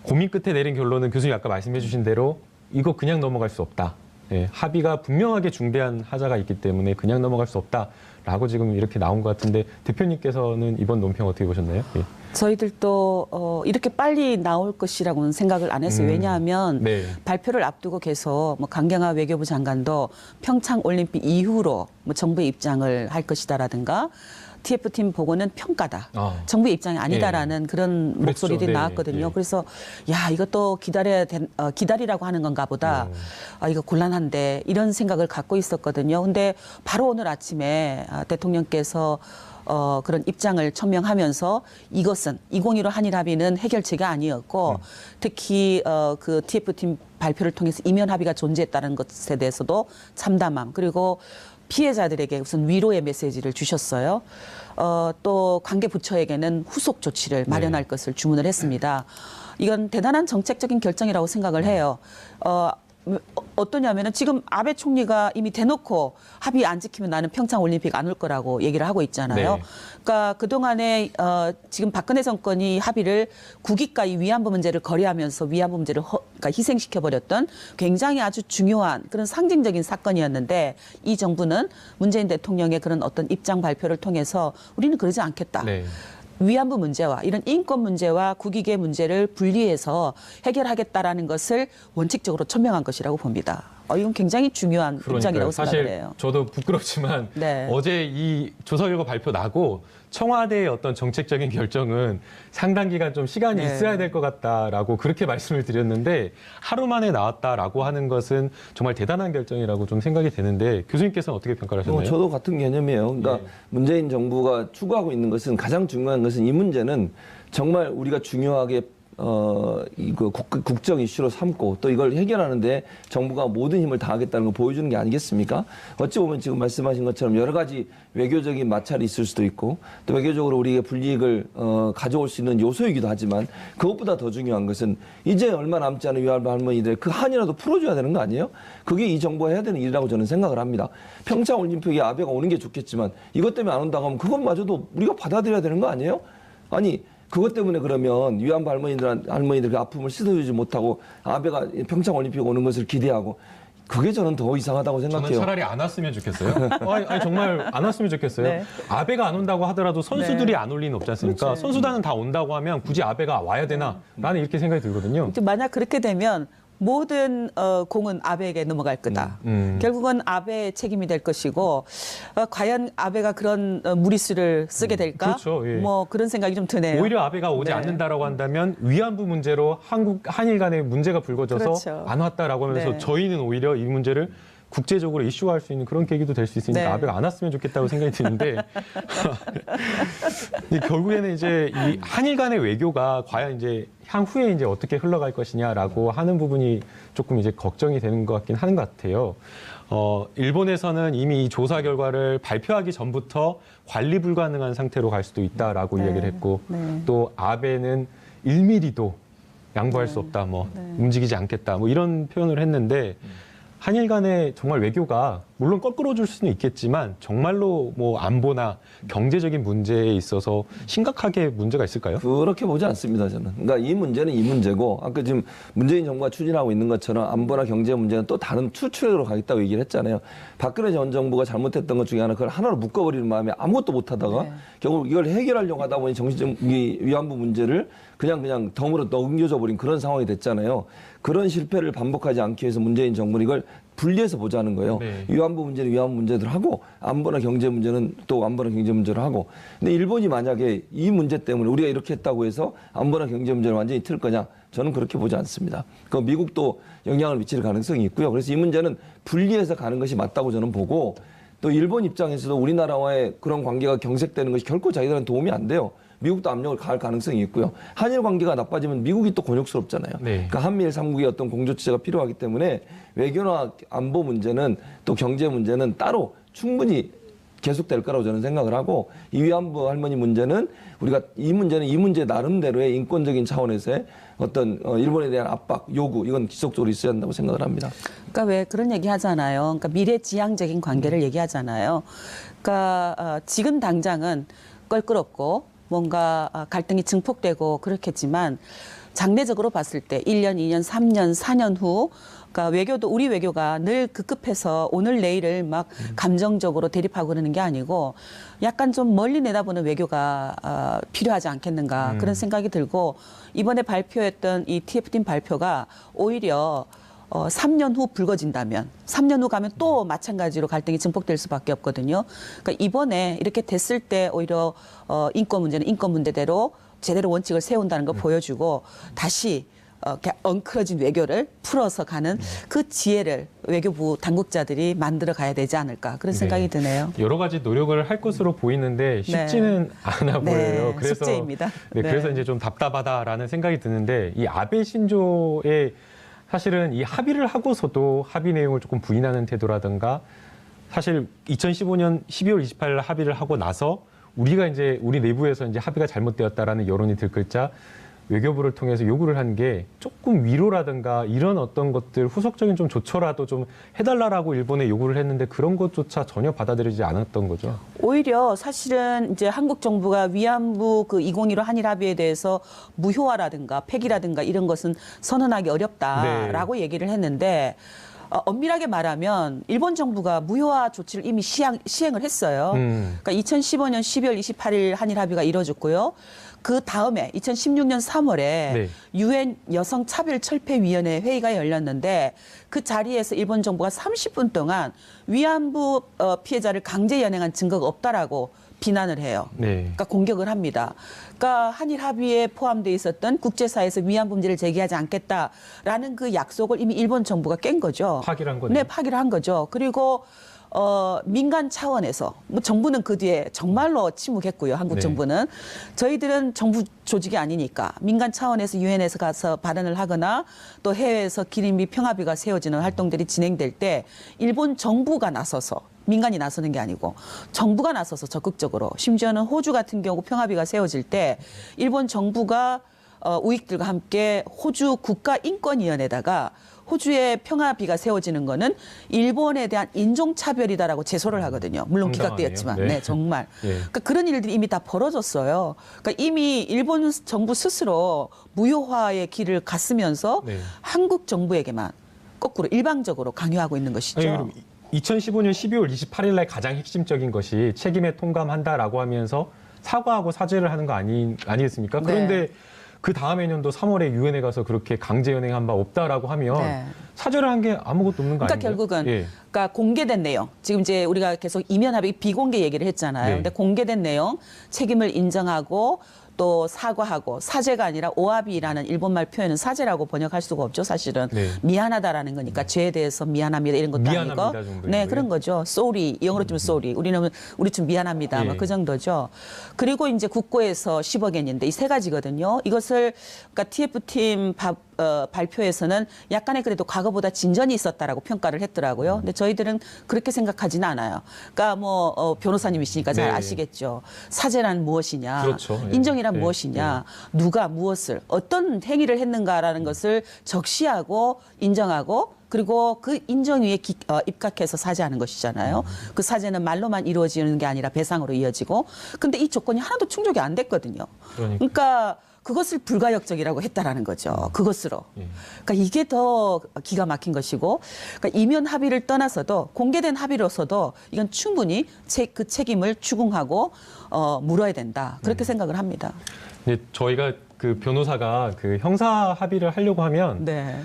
고민 끝에 내린 결론은 교수님 아까 말씀해 주신 대로 이거 그냥 넘어갈 수 없다. 예, 합의가 분명하게 중대한 하자가 있기 때문에 그냥 넘어갈 수 없다라고 지금 이렇게 나온 것 같은데 대표님께서는 이번 논평 어떻게 보셨나요? 예. 저희들도 이렇게 빨리 나올 것이라고는 생각을 안 했어요. 왜냐하면 네. 발표를 앞두고 계속 뭐 강경화 외교부 장관도 평창 올림픽 이후로 뭐 정부의 입장을 할 것이다라든가 TF팀 보고는 평가다. 정부의 입장이 아니다라는 그런 그랬죠. 목소리들이 네. 나왔거든요. 네. 그래서 야 이것도 기다리라고 하는 건가 보다. 이거 곤란한데 이런 생각을 갖고 있었거든요. 근데 바로 오늘 아침에 대통령께서 그런 입장을 천명하면서 이것은 2015 한일 합의는 해결책이 아니었고 특히 그 TF팀 발표를 통해서 이면 합의가 존재했다는 것에 대해서도 참담함 그리고 피해자들에게 우선 위로의 메시지를 주셨어요. 또 관계 부처에게는 후속 조치를 마련할 것을 주문을 했습니다. 이건 대단한 정책적인 결정이라고 생각을 해요. 어떠냐면은 지금 아베 총리가 이미 대놓고 합의 안 지키면 나는 평창 올림픽 안 올 거라고 얘기를 하고 있잖아요. 네. 그러니까 그동안에 지금 박근혜 정권이 합의를 국익과 이 위안부 문제를 거래하면서 위안부 문제를 그러니까 희생시켜 버렸던 굉장히 아주 중요한 그런 상징적인 사건이었는데 이 정부는 문재인 대통령의 그런 어떤 입장 발표를 통해서 우리는 그러지 않겠다. 네. 위안부 문제와 이런 인권 문제와 국익의 문제를 분리해서 해결하겠다라는 것을 원칙적으로 천명한 것이라고 봅니다. 이건 굉장히 중요한 입장이라고 생각을 해요. 사실 저도 부끄럽지만 네. 어제 이 조사 결과 발표 나고 청와대의 어떤 정책적인 결정은 상당 기간 좀 시간이 네. 있어야 될 것 같다라고 그렇게 말씀을 드렸는데 하루 만에 나왔다라고 하는 것은 정말 대단한 결정이라고 좀 생각이 되는데 교수님께서는 어떻게 평가를 하셨나요? 저도 같은 개념이에요. 그러니까 네. 문재인 정부가 추구하고 있는 것은 가장 중요한 것은 이 문제는 정말 우리가 중요하게 이거 국정 이슈로 삼고 또 이걸 해결하는데 정부가 모든 힘을 다하겠다는 걸 보여주는 게 아니겠습니까? 어찌 보면 지금 말씀하신 것처럼 여러 가지 외교적인 마찰이 있을 수도 있고 또 외교적으로 우리의 불이익을 가져올 수 있는 요소이기도 하지만 그것보다 더 중요한 것은 이제 얼마 남지 않은 위안부 할머니들 그 한이라도 풀어줘야 되는 거 아니에요? 그게 이 정부가 해야 되는 일이라고 저는 생각을 합니다. 평창 올림픽에 아베가 오는 게 좋겠지만 이것 때문에 안 온다고 하면 그것마저도 우리가 받아들여야 되는 거 아니에요? 아니 그것 때문에 그러면 위안부 할머니들 그 아픔을 씻어주지 못하고 아베가 평창 올림픽 오는 것을 기대하고 그게 저는 더 이상하다고 생각해요. 저는 차라리 안 왔으면 좋겠어요. 아니, 정말 안 왔으면 좋겠어요. 네. 아베가 안 온다고 하더라도 선수들이 네. 안 올 리는 없지 않습니까? 그렇죠. 선수단은 다 온다고 하면 굳이 아베가 와야 되나? 나는 이렇게 생각이 들거든요. 만약 그렇게 되면 모든 공은 아베에게 넘어갈 거다. 결국은 아베의 책임이 될 것이고 과연 아베가 그런 무리수를 쓰게 될까? 그렇죠. 예. 뭐 그런 생각이 좀 드네요. 오히려 아베가 오지 네. 않는다라고 한다면 위안부 문제로 한일 간의 문제가 불거져서 그렇죠. 안 왔다라고 하면서 네. 저희는 오히려 이 문제를 국제적으로 이슈화할 수 있는 그런 계기도 될 수 있으니까 네. 아베가 안 왔으면 좋겠다고 생각이 드는데 결국에는 이제 이 한일 간의 외교가 과연 이제 향후에 이제 어떻게 흘러갈 것이냐라고 하는 부분이 조금 이제 걱정이 되는 것 같긴 하는 것 같아요. 일본에서는 이미 이 조사 결과를 발표하기 전부터 관리 불가능한 상태로 갈 수도 있다라고 네. 이야기를 했고 네. 또 아베는 1mm도 양보할 수 없다, 뭐 움직이지 않겠다, 뭐 이런 표현을 했는데 한일 간의 정말 외교가 물론 거꾸로 줄 수는 있겠지만 정말로 뭐 안보나 경제적인 문제에 있어서 심각하게 문제가 있을까요? 그렇게 보지 않습니다, 저는. 그러니까 이 문제는 이 문제고, 아까 지금 문재인 정부가 추진하고 있는 것처럼 안보나 경제 문제는 또 다른 투트랙으로 가겠다고 얘기를 했잖아요. 박근혜 전 정부가 잘못했던 것 중에 하나, 그걸 하나로 묶어버리는 마음에 아무것도 못하다가 네. 결국 이걸 해결하려고 하다 보니 정신적 위안부 문제를 그냥 덤으로 넘겨져 버린 그런 상황이 됐잖아요. 그런 실패를 반복하지 않기 위해서 문재인 정부는 이걸 분리해서 보자는 거예요. 네. 위안부 문제는 위안부 문제들 하고 안보나 경제 문제는 또 안보나 경제 문제를 하고. 근데 일본이 만약에 이 문제 때문에 우리가 이렇게 했다고 해서 안보나 경제 문제를 완전히 틀 거냐? 저는 그렇게 보지 않습니다. 그 미국도 영향을 미칠 가능성이 있고요. 그래서 이 문제는 분리해서 가는 것이 맞다고 저는 보고, 또 일본 입장에서도 우리나라와의 그런 관계가 경색되는 것이 결코 자기들한테 도움이 안 돼요. 미국도 압력을 가할 가능성이 있고요. 한일 관계가 나빠지면 미국이 또 곤욕스럽잖아요. 네. 그러니까 한미일 3국의 어떤 공조체가 필요하기 때문에 외교나 안보 문제는 또 경제 문제는 따로 충분히 계속될 거라고 저는 생각을 하고, 이 위안부 할머니 문제는 우리가 이 문제 나름대로의 인권적인 차원에서의 어떤 일본에 대한 압박, 요구, 이건 지속적으로 있어야 한다고 생각을 합니다. 그러니까 왜 그런 얘기 하잖아요. 그러니까 미래지향적인 관계를 얘기하잖아요. 그러니까 지금 당장은 껄끄럽고 뭔가 갈등이 증폭되고 그렇겠지만 장래적으로 봤을 때 1년, 2년, 3년, 4년 후 그러니까 외교도 우리 외교가 늘 급급해서 오늘 내일을 막 감정적으로 대립하고 그러는 게 아니고 약간 좀 멀리 내다보는 외교가 필요하지 않겠는가 그런 생각이 들고, 이번에 발표했던 이 TF팀 발표가 오히려 3년 후 불거진다면 3년 후 가면 또 마찬가지로 갈등이 증폭될 수밖에 없거든요. 그러니까 이번에 이렇게 됐을 때 오히려 인권 문제는 인권 문제대로 제대로 원칙을 세운다는 걸 보여주고 다시 엉클어진 외교를 풀어서 가는 그 지혜를 외교부 당국자들이 만들어 가야 되지 않을까 그런 생각이 드네요. 여러 가지 노력을 할 것으로 보이는데 쉽지는 않아 보여요. 네, 숙제입니다. 네, 그래서 이제 좀 답답하다라는 생각이 드는데, 이 아베 신조의 사실은 이 합의를 하고서도 합의 내용을 조금 부인하는 태도라든가, 사실 2015년 12월 28일 합의를 하고 나서 우리가 이제 우리 내부에서 이제 합의가 잘못되었다라는 여론이 들끓자 외교부를 통해서 요구를 한 게 조금 위로라든가 이런 어떤 것들 후속적인 좀 조처라도 좀 해달라라고 일본에 요구를 했는데 그런 것조차 전혀 받아들이지 않았던 거죠. 오히려 사실은 이제 한국 정부가 위안부 그 2015 한일 합의에 대해서 무효화라든가 폐기라든가 이런 것은 선언하기 어렵다라고 얘기를 했는데, 엄밀하게 말하면 일본 정부가 무효화 조치를 이미 시행을 했어요. 그러니까 2015년 12월 28일 한일 합의가 이루어졌고요. 그 다음에 2016년 3월에 유엔 여성차별철폐위원회 회의가 열렸는데, 그 자리에서 일본 정부가 30분 동안 위안부 피해자를 강제 연행한 증거가 없다라고 비난을 해요. 그러니까 공격을 합니다. 그러니까 한일 합의에 포함되어 있었던 국제사회에서 위안부 문제를 제기하지 않겠다라는 그 약속을 이미 일본 정부가 깬 거죠. 파기를 한 거죠. 네, 파기를 한 거죠. 그리고 민간 차원에서 뭐 정부는 그 뒤에 정말로 침묵했고요. 한국 정부는 저희들은 정부 조직이 아니니까 민간 차원에서 유엔에서 가서 발언을 하거나 또 해외에서 기림 및 평화비가 세워지는 활동들이 진행될 때 일본 정부가 나서서, 민간이 나서는 게 아니고 정부가 나서서 적극적으로, 심지어는 호주 같은 경우 평화비가 세워질 때 일본 정부가 우익들과 함께 호주 국가인권위원회에다가 호주의 평화비가 세워지는 거는 일본에 대한 인종차별이다라고 제소를 하거든요. 물론 기각되었지만. 네, 정말. 그러니까 그런 일들이 이미 다 벌어졌어요. 그러니까 이미 일본 정부 스스로 무효화의 길을 갔으면서 한국 정부에게만 거꾸로 일방적으로 강요하고 있는 것이죠. 아니, 2015년 12월 28일 날 가장 핵심적인 것이 책임에 통감한다라고 하면서 사과하고 사죄를 하는 거 아니겠습니까? 그런데 그 다음 해년도 3월에 유엔에 가서 그렇게 강제 연행한 바 없다라고 하면 사죄를 한 게 아무것도 없는 거 아닌가요? 그러니까 결국은 그러니까 공개된 내용, 지금 이제 우리가 계속 이면 합의 비공개 얘기를 했잖아요. 근데 공개된 내용, 책임을 인정하고 또 사과하고, 사죄가 아니라 오詫비라는 일본말 표현은 사죄라고 번역할 수가 없죠. 사실은 미안하다라는 거니까 죄에 대해서 미안합니다 이런 것도 아니고, 네, 그런 거죠. sorry, 영어로 치면 sorry, 우리 좀 미안합니다, 뭐 그 정도죠. 그리고 이제 국고에서 10억 엔인데 이 세 가지거든요. 이것을 그러니까 TF팀 발표에서는 약간의 그래도 과거보다 진전이 있었다라고 평가를 했더라고요. 근데 저희들은 그렇게 생각하지는 않아요. 그러니까 뭐 변호사님이시니까 잘 아시겠죠. 사죄란 무엇이냐, 그렇죠. 인정이란 무엇이냐, 누가 무엇을 어떤 행위를 했는가라는 것을 적시하고 인정하고 그리고 그 인정 위에 입각해서 사죄하는 것이잖아요. 그 사죄는 말로만 이루어지는 게 아니라 배상으로 이어지고. 근데 이 조건이 하나도 충족이 안 됐거든요. 그러니까 그것을 불가역적이라고 했다라는 거죠. 그것으로. 그러니까 이게 더 기가 막힌 것이고, 그러니까 이면 합의를 떠나서도 공개된 합의로서도 이건 충분히 그 책임을 추궁하고 물어야 된다. 그렇게 생각을 합니다. 네, 저희가 그 변호사가 그 형사 합의를 하려고 하면 네.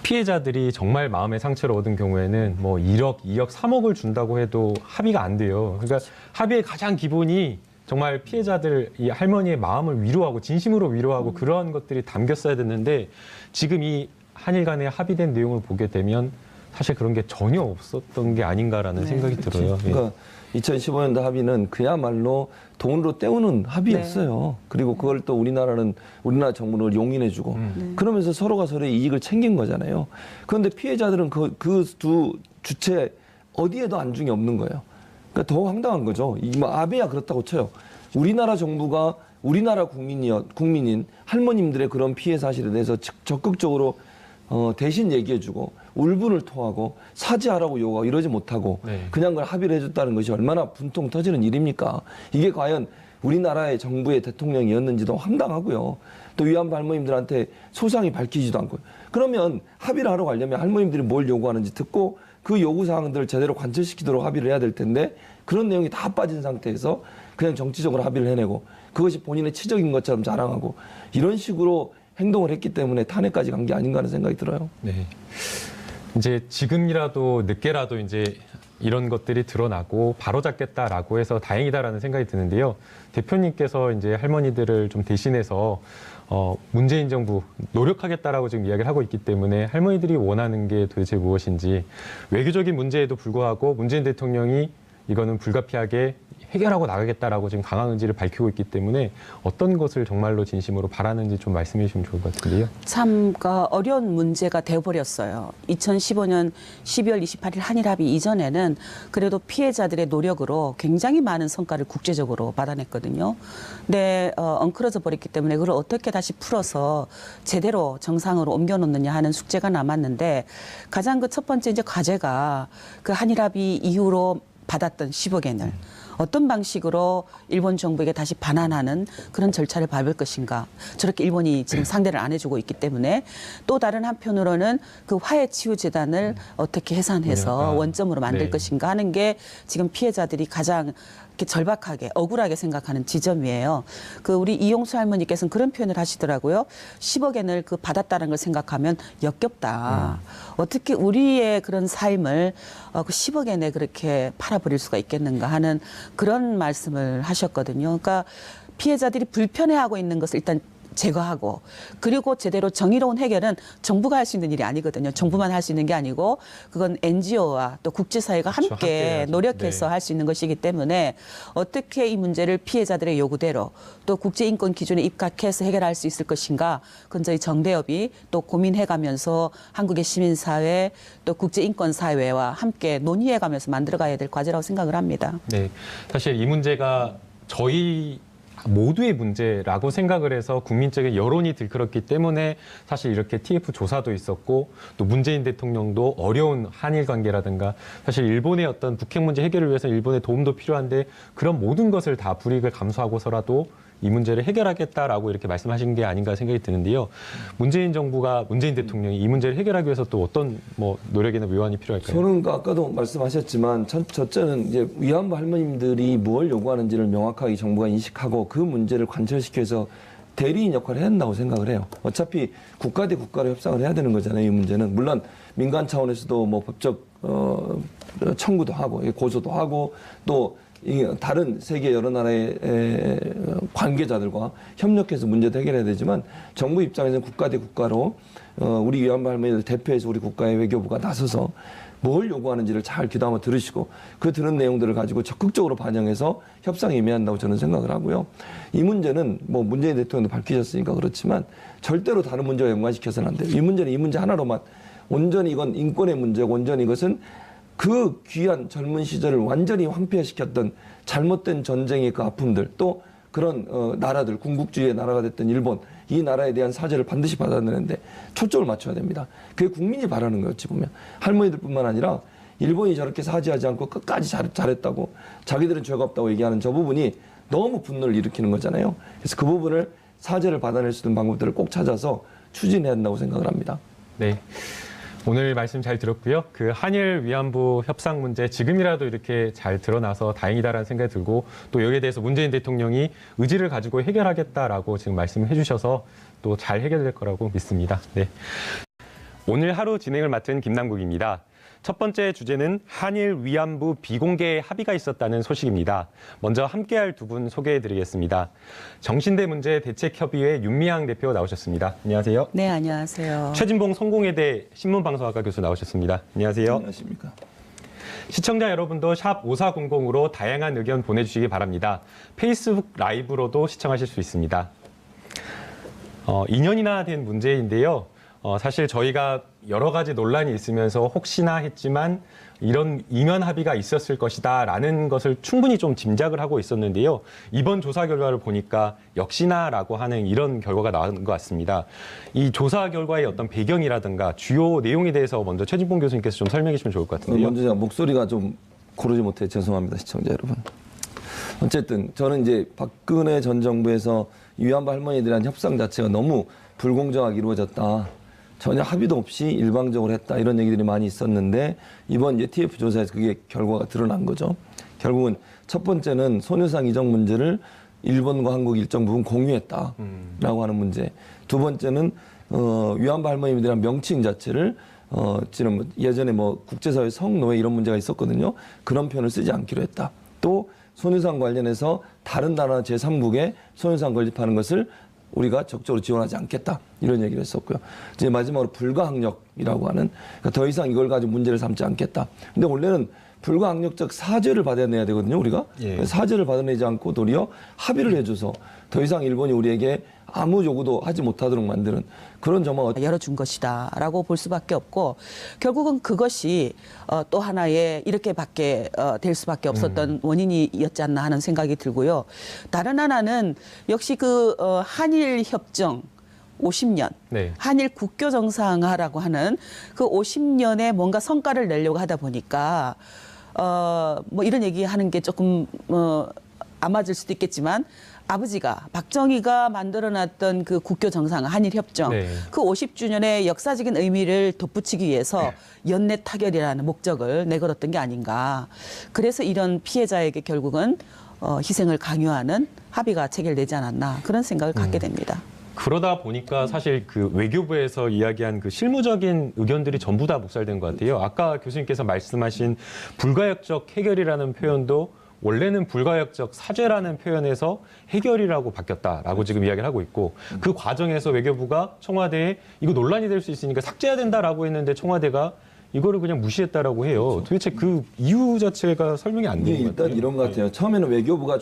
피해자들이 정말 마음의 상처를 얻은 경우에는 뭐 1억, 2억, 3억을 준다고 해도 합의가 안 돼요. 그러니까 합의의 가장 기본이 정말 피해자들, 이 할머니의 마음을 위로하고 진심으로 위로하고 그런 것들이 담겼어야 됐는데 지금 이 한일 간에 합의된 내용을 보게 되면 사실 그런 게 전혀 없었던 게 아닌가라는 생각이 들어요. 그러니까 2015년도 합의는 그야말로 돈으로 때우는 합의였어요. 그리고 그걸 또 우리나라 정부는 용인해주고 그러면서 서로가 서로의 이익을 챙긴 거잖아요. 그런데 피해자들은 그 두 주체 어디에도 안중이 없는 거예요. 그러니까 더 황당한 거죠. 아베야 그렇다고 쳐요. 우리나라 정부가 우리나라 국민인 할머님들의 그런 피해 사실에 대해서 적극적으로 대신 얘기해주고 울분을 토하고 사죄하라고 요구하고 이러지 못하고 그냥 그걸 합의를 해줬다는 것이 얼마나 분통 터지는 일입니까? 이게 과연 우리나라의 정부의 대통령이었는지도 황당하고요. 또 위안부 할머님들한테 소상히 밝히지도 않고. 그러면 합의를 하러 가려면 할머님들이 뭘 요구하는지 듣고 그 요구사항들을 제대로 관철시키도록 합의를 해야 될 텐데 그런 내용이 다 빠진 상태에서 그냥 정치적으로 합의를 해내고 그것이 본인의 치적인 것처럼 자랑하고 이런 식으로 행동을 했기 때문에 탄핵까지 간 게 아닌가 하는 생각이 들어요. 네. 이제 지금이라도 늦게라도 이제 이런 것들이 드러나고 바로잡겠다라고 해서 다행이다라는 생각이 드는데요. 대표님께서 이제 할머니들을 좀 대신해서 문재인 정부 노력하겠다라고 지금 이야기를 하고 있기 때문에 할머니들이 원하는 게 도대체 무엇인지 외교적인 문제에도 불구하고 문재인 대통령이 이거는 불가피하게 해결하고 나가겠다라고 지금 강한 의지를 밝히고 있기 때문에 어떤 것을 정말로 진심으로 바라는지 좀 말씀해 주시면 좋을 것 같은데요. 참 어려운 문제가 되어버렸어요. 2015년 12월 28일 한일 합의 이전에는 그래도 피해자들의 노력으로 굉장히 많은 성과를 국제적으로 받아냈거든요. 근데 엉클어져 버렸기 때문에 그걸 어떻게 다시 풀어서 제대로 정상으로 옮겨놓느냐 하는 숙제가 남았는데 가장 그 첫 번째 이제 과제가 그 한일 합의 이후로 받았던 10억 엔을 어떤 방식으로 일본 정부에게 다시 반환하는 그런 절차를 밟을 것인가. 저렇게 일본이 지금 상대를 안 해주고 있기 때문에 또 다른 한편으로는 그 화해치유재단을 어떻게 해산해서 원점으로 만들 것인가 하는 게 지금 피해자들이 가장 이렇게 절박하게 억울하게 생각하는 지점이에요. 그 우리 이용수 할머니께서는 그런 표현을 하시더라고요. 10억 엔을 그 받았다는 걸 생각하면 역겹다. 어떻게 우리의 그런 삶을 그 10억 엔에 그렇게 팔아버릴 수가 있겠는가 하는 그런 말씀을 하셨거든요. 그러니까 피해자들이 불편해하고 있는 것을 일단 제거하고 그리고 제대로 정의로운 해결은 정부가 할 수 있는 일이 아니거든요. 정부만 할 수 있는 게 아니고 그건 NGO와 또 국제사회가 함께 노력해서 할 수 있는 것이기 때문에 어떻게 이 문제를 피해자들의 요구대로 또 국제인권 기준에 입각해서 해결할 수 있을 것인가 그건 저희 정대협이 또 고민해가면서 한국의 시민사회 또 국제인권사회와 함께 논의해가면서 만들어가야 될 과제라고 생각을 합니다. 네, 사실 이 문제가 저희 모두의 문제라고 생각을 해서 국민적인 여론이 들끓었기 때문에 사실 이렇게 TF 조사도 있었고 또 문재인 대통령도 어려운 한일 관계라든가 사실 일본의 어떤 북핵 문제 해결을 위해서 일본의 도움도 필요한데 그런 모든 것을 다 불이익을 감수하고서라도 이 문제를 해결하겠다라고 이렇게 말씀하신 게 아닌가 생각이 드는데요. 문재인 대통령이 이 문제를 해결하기 위해서 또 어떤 노력이나 위완이 필요할까요? 저는 아까도 말씀하셨지만 첫째는 이제 위안부 할머님들이 뭘 요구하는지를 명확하게 정부가 인식하고 그 문제를 관철시켜서 대리인 역할을 해야 한다고 생각을 해요. 어차피 국가 대 국가로 협상을 해야 되는 거잖아요. 이 문제는 물론 민간 차원에서도 법적 청구도 하고 고소도 하고 또 다른 세계 여러 나라의 관계자들과 협력해서 문제도 해결해야 되지만 정부 입장에서는 국가 대 국가로 우리 위안부 할머니들 대표해서 우리 국가의 외교부가 나서서 뭘 요구하는지를 잘 귀담아 들으시고 그 들은 내용들을 가지고 적극적으로 반영해서 협상에 임해야 한다고 저는 생각을 하고요. 이 문제는 문재인 대통령도 밝히셨으니까 그렇지만 절대로 다른 문제와 연관시켜서는 안 돼요. 이 문제는 이 문제 하나로만 온전히 이건 인권의 문제고 온전히 이것은 그 귀한 젊은 시절을 완전히 황폐화시켰던 잘못된 전쟁의 그 아픔들 또 그런 나라들, 군국주의의 나라가 됐던 일본, 이 나라에 대한 사죄를 반드시 받아내는데 초점을 맞춰야 됩니다. 그게 국민이 바라는 거였지 보면. 할머니들뿐만 아니라 일본이 저렇게 사죄하지 않고 끝까지 잘했다고, 자기들은 죄가 없다고 얘기하는 저 부분이 너무 분노를 일으키는 거잖아요. 그래서 그 부분을 사죄를 받아낼 수 있는 방법들을 꼭 찾아서 추진해야 한다고 생각을 합니다. 네. 오늘 말씀 잘 들었고요. 그 한일 위안부 협상 문제 지금이라도 이렇게 잘 드러나서 다행이다라는 생각이 들고, 또 여기에 대해서 문재인 대통령이 의지를 가지고 해결하겠다라고 지금 말씀해 주셔서 또 잘 해결될 거라고 믿습니다. 네. 오늘 하루 진행을 맡은 김남국입니다. 첫 번째 주제는 한일 위안부 비공개 합의가 있었다는 소식입니다. 먼저 함께할 두 분 소개해드리겠습니다. 정신대 문제 대책협의회 윤미향 대표 나오셨습니다. 안녕하세요. 네, 안녕하세요. 최진봉 성공회대 신문방송학과 교수 나오셨습니다. 안녕하세요. 안녕하십니까. 시청자 여러분도 샵 5400으로 다양한 의견 보내주시기 바랍니다. 페이스북 라이브로도 시청하실 수 있습니다. 2년이나 된 문제인데요. 사실 저희가 여러 가지 논란이 있으면서 혹시나 했지만 이런 이면 합의가 있었을 것이다라는 것을 충분히 좀 짐작을 하고 있었는데요. 이번 조사 결과를 보니까 역시나라고 하는 이런 결과가 나온 것 같습니다. 이 조사 결과의 어떤 배경이라든가 주요 내용에 대해서 먼저 최진봉 교수님께서 좀 설명해 주시면 좋을 것 같은데요. 먼저 제가 목소리가 좀 고르지 못해 죄송합니다, 시청자 여러분. 어쨌든 저는 이제 박근혜 전 정부에서 위안부 할머니들에 대한 협상 자체가 너무 불공정하게 이루어졌다. 전혀 합의도 없이 일방적으로 했다. 이런 얘기들이 많이 있었는데 이번 이제 TF 조사에서 그게 결과가 드러난 거죠. 결국은 첫 번째는 소녀상 이적 문제를 일본과 한국이 일정 부분 공유했다라고 하는 문제. 두 번째는 위안부 할머니들에 대한 명칭 자체를 지금 예전에 뭐 국제사회 성노예 이런 문제가 있었거든요. 그런 표현을 쓰지 않기로 했다. 또 소녀상 관련해서 다른 나라 제3국에 소녀상 건립하는 것을 우리가 적극적으로 지원하지 않겠다. 이런 얘기를 했었고요. 이제 마지막으로 불가항력이라고 하는, 그러니까 더 이상 이걸 가지고 문제를 삼지 않겠다. 근데 원래는 불가항력적 사죄를 받아내야 되거든요, 우리가. 예. 사죄를 받아내지 않고 도리어 합의를 해줘서 더 이상 일본이 우리에게 아무 요구도 하지 못하도록 만드는 그런 점은 열어준 것이다라고 볼 수밖에 없고, 결국은 그것이 또 하나의 이렇게밖에 될 수밖에 없었던 원인이었지 않나 하는 생각이 들고요. 다른 하나는 역시 그 한일 협정 50년, 네. 한일 국교 정상화라고 하는 그 50년에 뭔가 성과를 내려고 하다 보니까 뭐 이런 얘기하는 게 조금 안 맞을 수도 있겠지만, 아버지가 박정희가 만들어놨던 그 국교 정상화 한일 협정, 네. 그 50주년의 역사적인 의미를 덧붙이기 위해서 연내 타결이라는 목적을 내걸었던 게 아닌가. 그래서 이런 피해자에게 결국은 희생을 강요하는 합의가 체결되지 않았나, 그런 생각을 갖게 됩니다. 그러다 보니까 사실 그 외교부에서 이야기한 그 실무적인 의견들이 전부 다 묵살된 것 같아요. 아까 교수님께서 말씀하신 불가역적 해결이라는 표현도 원래는 불가역적 사죄라는 표현에서 해결이라고 바뀌었다라고 지금 이야기를 하고 있고, 그 과정에서 외교부가 청와대에 이거 논란이 될 수 있으니까 삭제해야 된다라고 했는데 청와대가 이거를 그냥 무시했다라고 해요. 그렇죠. 도대체 그 이유 자체가 설명이 안 되는 것 같아요. 일단 이런 것 같아요. 처음에는 외교부가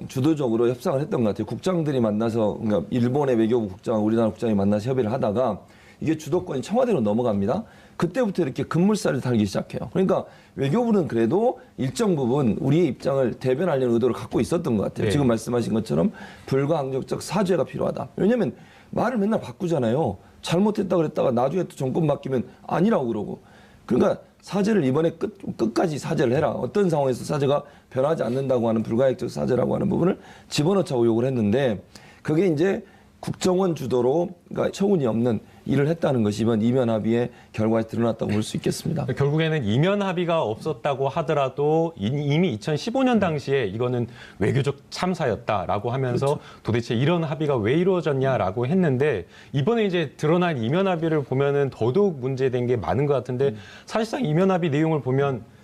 주도적으로 협상을 했던 것 같아요. 국장들이 만나서, 그러니까 일본의 외교부 국장, 우리나라 국장이 만나서 협의를 하다가 이게 주도권이 청와대로 넘어갑니다. 그때부터 이렇게 급물살을 달기 시작해요. 그러니까 외교부는 그래도 일정 부분 우리의 입장을 대변하려는 의도를 갖고 있었던 것 같아요. 네. 지금 말씀하신 것처럼 불가항력적 사죄가 필요하다. 왜냐하면 말을 맨날 바꾸잖아요. 잘못했다 그랬다가 나중에 또 정권 바뀌면 아니라고 그러고. 그러니까 사죄를 이번에 끝까지 사죄를 해라. 어떤 상황에서 사죄가 변하지 않는다고 하는 불가역적 사죄라고 하는 부분을 집어넣자고 요구를 했는데, 그게 이제 국정원 주도로, 그러니까 처운이 없는 일을 했다는 것이 이번 이면 합의의 결과에 드러났다고 볼 수 있겠습니다. 결국에는 이면 합의가 없었다고 하더라도 이미 2015년 당시에 이거는 외교적 참사였다라고 하면서 그렇죠. 도대체 이런 합의가 왜 이루어졌냐라고 했는데, 이번에 이제 드러난 이면 합의를 보면은 더더욱 문제된 게 많은 것 같은데, 사실상 이면 합의 내용을 보면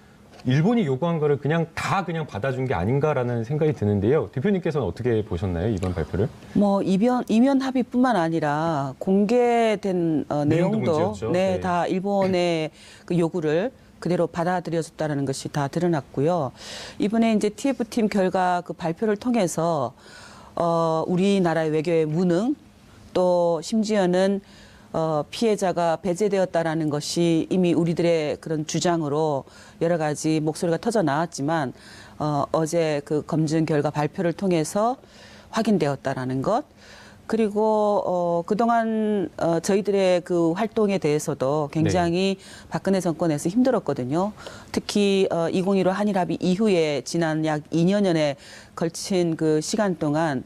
일본이 요구한 거를 그냥 받아준 게 아닌가라는 생각이 드는데요. 대표님께서는 어떻게 보셨나요, 이번 발표를? 뭐 이면 합의뿐만 아니라 공개된 내용도 문제였죠. 네, 네. 다 일본의 그 요구를 그대로 받아들여졌다는 것이 다 드러났고요. 이번에 이제 TF팀 결과 그 발표를 통해서 우리나라의 외교의 무능, 또 심지어는 피해자가 배제되었다라는 것이 이미 우리들의 그런 주장으로 여러 가지 목소리가 터져 나왔지만, 어제 그 검증 결과 발표를 통해서 확인되었다라는 것. 그리고 그동안 저희들의 그 활동에 대해서도 굉장히 박근혜 정권에서 힘들었거든요. 특히 2015 한일합의 이후에 지난 약 2년여에 걸친 그 시간 동안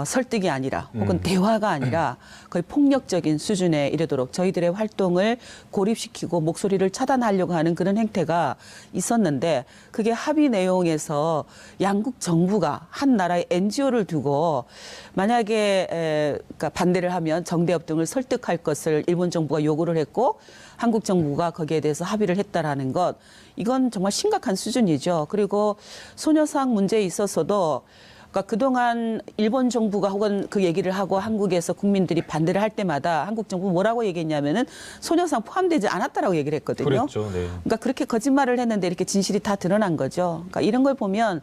설득이 아니라 혹은 대화가 아니라 거의 폭력적인 수준에 이르도록 저희들의 활동을 고립시키고 목소리를 차단하려고 하는 그런 행태가 있었는데 그게 합의 내용에서 양국 정부가 한 나라의 NGO를 두고 만약에 그러니까 반대를 하면 정대협 등을 설득할 것을 일본 정부가 요구를 했고 한국 정부가 거기에 대해서 합의를 했다라는 것 이건 정말 심각한 수준이죠. 그리고 소녀상 문제에 있어서도 그러니까 그동안 일본 정부가 혹은 그 얘기를 하고 한국에서 국민들이 반대를 할 때마다 한국 정부 뭐라고 얘기했냐면은 소녀상 포함되지 않았다라고 얘기를 했거든요. 그랬죠. 네. 그러니까 그렇게 거짓말을 했는데 이렇게 진실이 다 드러난 거죠. 그러니까 이런 걸 보면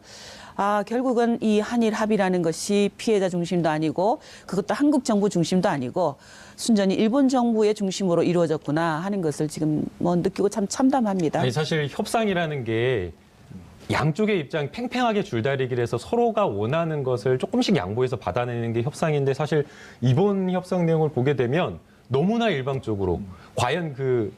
결국은 이 한일 합의라는 것이 피해자 중심도 아니고 그것도 한국 정부 중심도 아니고 순전히 일본 정부의 중심으로 이루어졌구나 하는 것을 지금 뭐 느끼고 참 참담합니다. 아니, 사실 협상이라는 게 양쪽의 입장이 팽팽하게 줄다리기를 해서 서로가 원하는 것을 조금씩 양보해서 받아내는 게 협상인데 사실 이번 협상 내용을 보게 되면 너무나 일방적으로 과연 그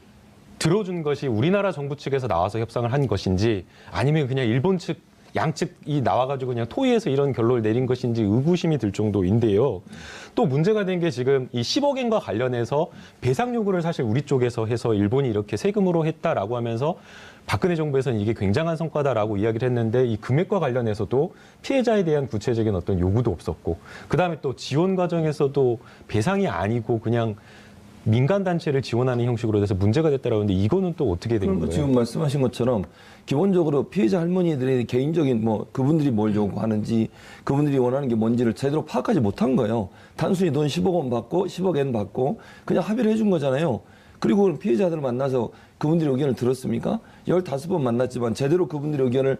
들어준 것이 우리나라 정부 측에서 나와서 협상을 한 것인지 아니면 그냥 일본 측 양측이 나와가지고 그냥 토의해서 이런 결론을 내린 것인지 의구심이 들 정도인데요. 또 문제가 된 게 지금 이 10억엔과 관련해서 배상 요구를 사실 우리 쪽에서 해서 일본이 이렇게 세금으로 했다라고 하면서 박근혜 정부에서는 이게 굉장한 성과다라고 이야기를 했는데 이 금액과 관련해서도 피해자에 대한 구체적인 어떤 요구도 없었고 그다음에 또 지원 과정에서도 배상이 아니고 그냥 민간 단체를 지원하는 형식으로 돼서 문제가 됐다라고 하는데 이거는 또 어떻게 된 거예요? 지금 말씀하신 것처럼 기본적으로 피해자 할머니들의 개인적인 그분들이 뭘 요구하는지 그분들이 원하는 게 뭔지를 제대로 파악하지 못한 거예요. 단순히 돈 10억 원 받고 10억엔 받고 그냥 합의를 해준 거잖아요. 그리고 피해자들을 만나서 그분들의 의견을 들었습니까? 15번 만났지만 제대로 그분들의 의견을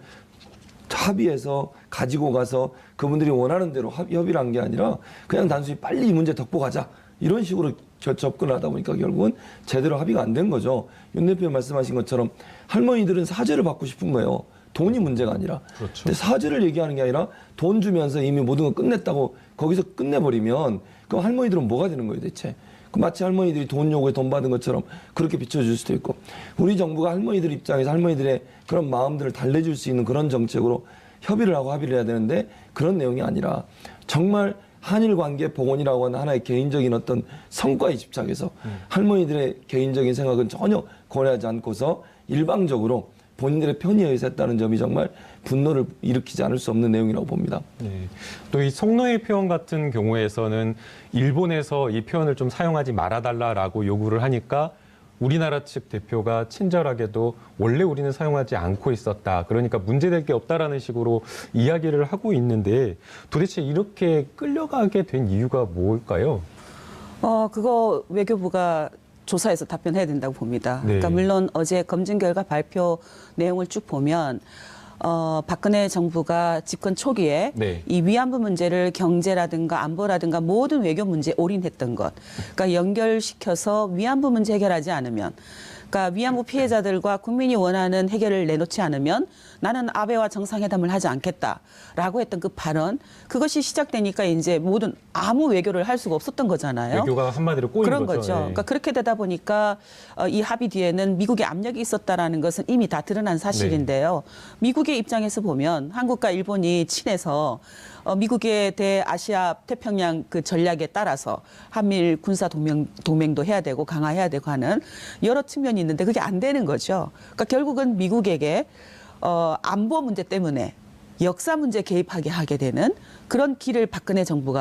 합의해서 가지고 가서 그분들이 원하는 대로 협의를 한 게 아니라 그냥 단순히 빨리 이 문제 덮고가자 이런 식으로 접근을 하다 보니까 결국은 제대로 합의가 안 된 거죠. 윤 대표 말씀하신 것처럼 할머니들은 사죄를 받고 싶은 거예요. 돈이 문제가 아니라. 그렇죠. 근데 사죄를 얘기하는 게 아니라 돈 주면서 이미 모든 걸 끝냈다고 거기서 끝내버리면 그럼 할머니들은 뭐가 되는 거예요 대체. 마치 할머니들이 돈 요구에 돈 받은 것처럼 그렇게 비춰줄 수도 있고 우리 정부가 할머니들 입장에서 할머니들의 그런 마음들을 달래줄 수 있는 그런 정책으로 협의를 하고 합의를 해야 되는데 그런 내용이 아니라 정말 한일 관계 복원이라고 하는 하나의 개인적인 어떤 성과에 집착해서 할머니들의 개인적인 생각은 전혀 고려하지 않고서 일방적으로 본인들의 편의에 의해서 했다는 점이 정말 분노를 일으키지 않을 수 없는 내용이라고 봅니다. 네. 또 이 성노예 표현 같은 경우에서는 일본에서 이 표현을 좀 사용하지 말아달라라고 요구를 하니까 우리나라 측 대표가 친절하게도 원래 우리는 사용하지 않고 있었다. 그러니까 문제될 게 없다라는 식으로 이야기를 하고 있는데 도대체 이렇게 끌려가게 된 이유가 뭘까요? 그거 외교부가 조사해서 답변해야 된다고 봅니다. 네. 그러니까 물론 어제 검증 결과 발표 내용을 쭉 보면 박근혜 정부가 집권 초기에 네. 이 위안부 문제를 경제라든가 안보라든가 모든 외교 문제에 올인했던 것. 그러니까 연결시켜서 위안부 문제 해결하지 않으면 그러니까 위안부 피해자들과 국민이 원하는 해결을 내놓지 않으면 나는 아베와 정상회담을 하지 않겠다라고 했던 그 발언 그것이 시작되니까 이제 모든 아무 외교를 할 수가 없었던 거잖아요. 외교가 한마디로 꼬인 그런 거죠. 거죠. 네. 그러니까 그렇게 되다 보니까 이 합의 뒤에는 미국의 압력이 있었다라는 것은 이미 다 드러난 사실인데요. 미국의 입장에서 보면 한국과 일본이 친해서 미국의 대아시아 태평양 그 전략에 따라서 한미일 군사 동맹도 해야 되고 강화해야 되고 하는 여러 측면이 있는데 그게 안 되는 거죠. 그러니까 결국은 미국에게 안보 문제 때문에 역사 문제 개입하게 하게 되는 그런 길을 박근혜 정부가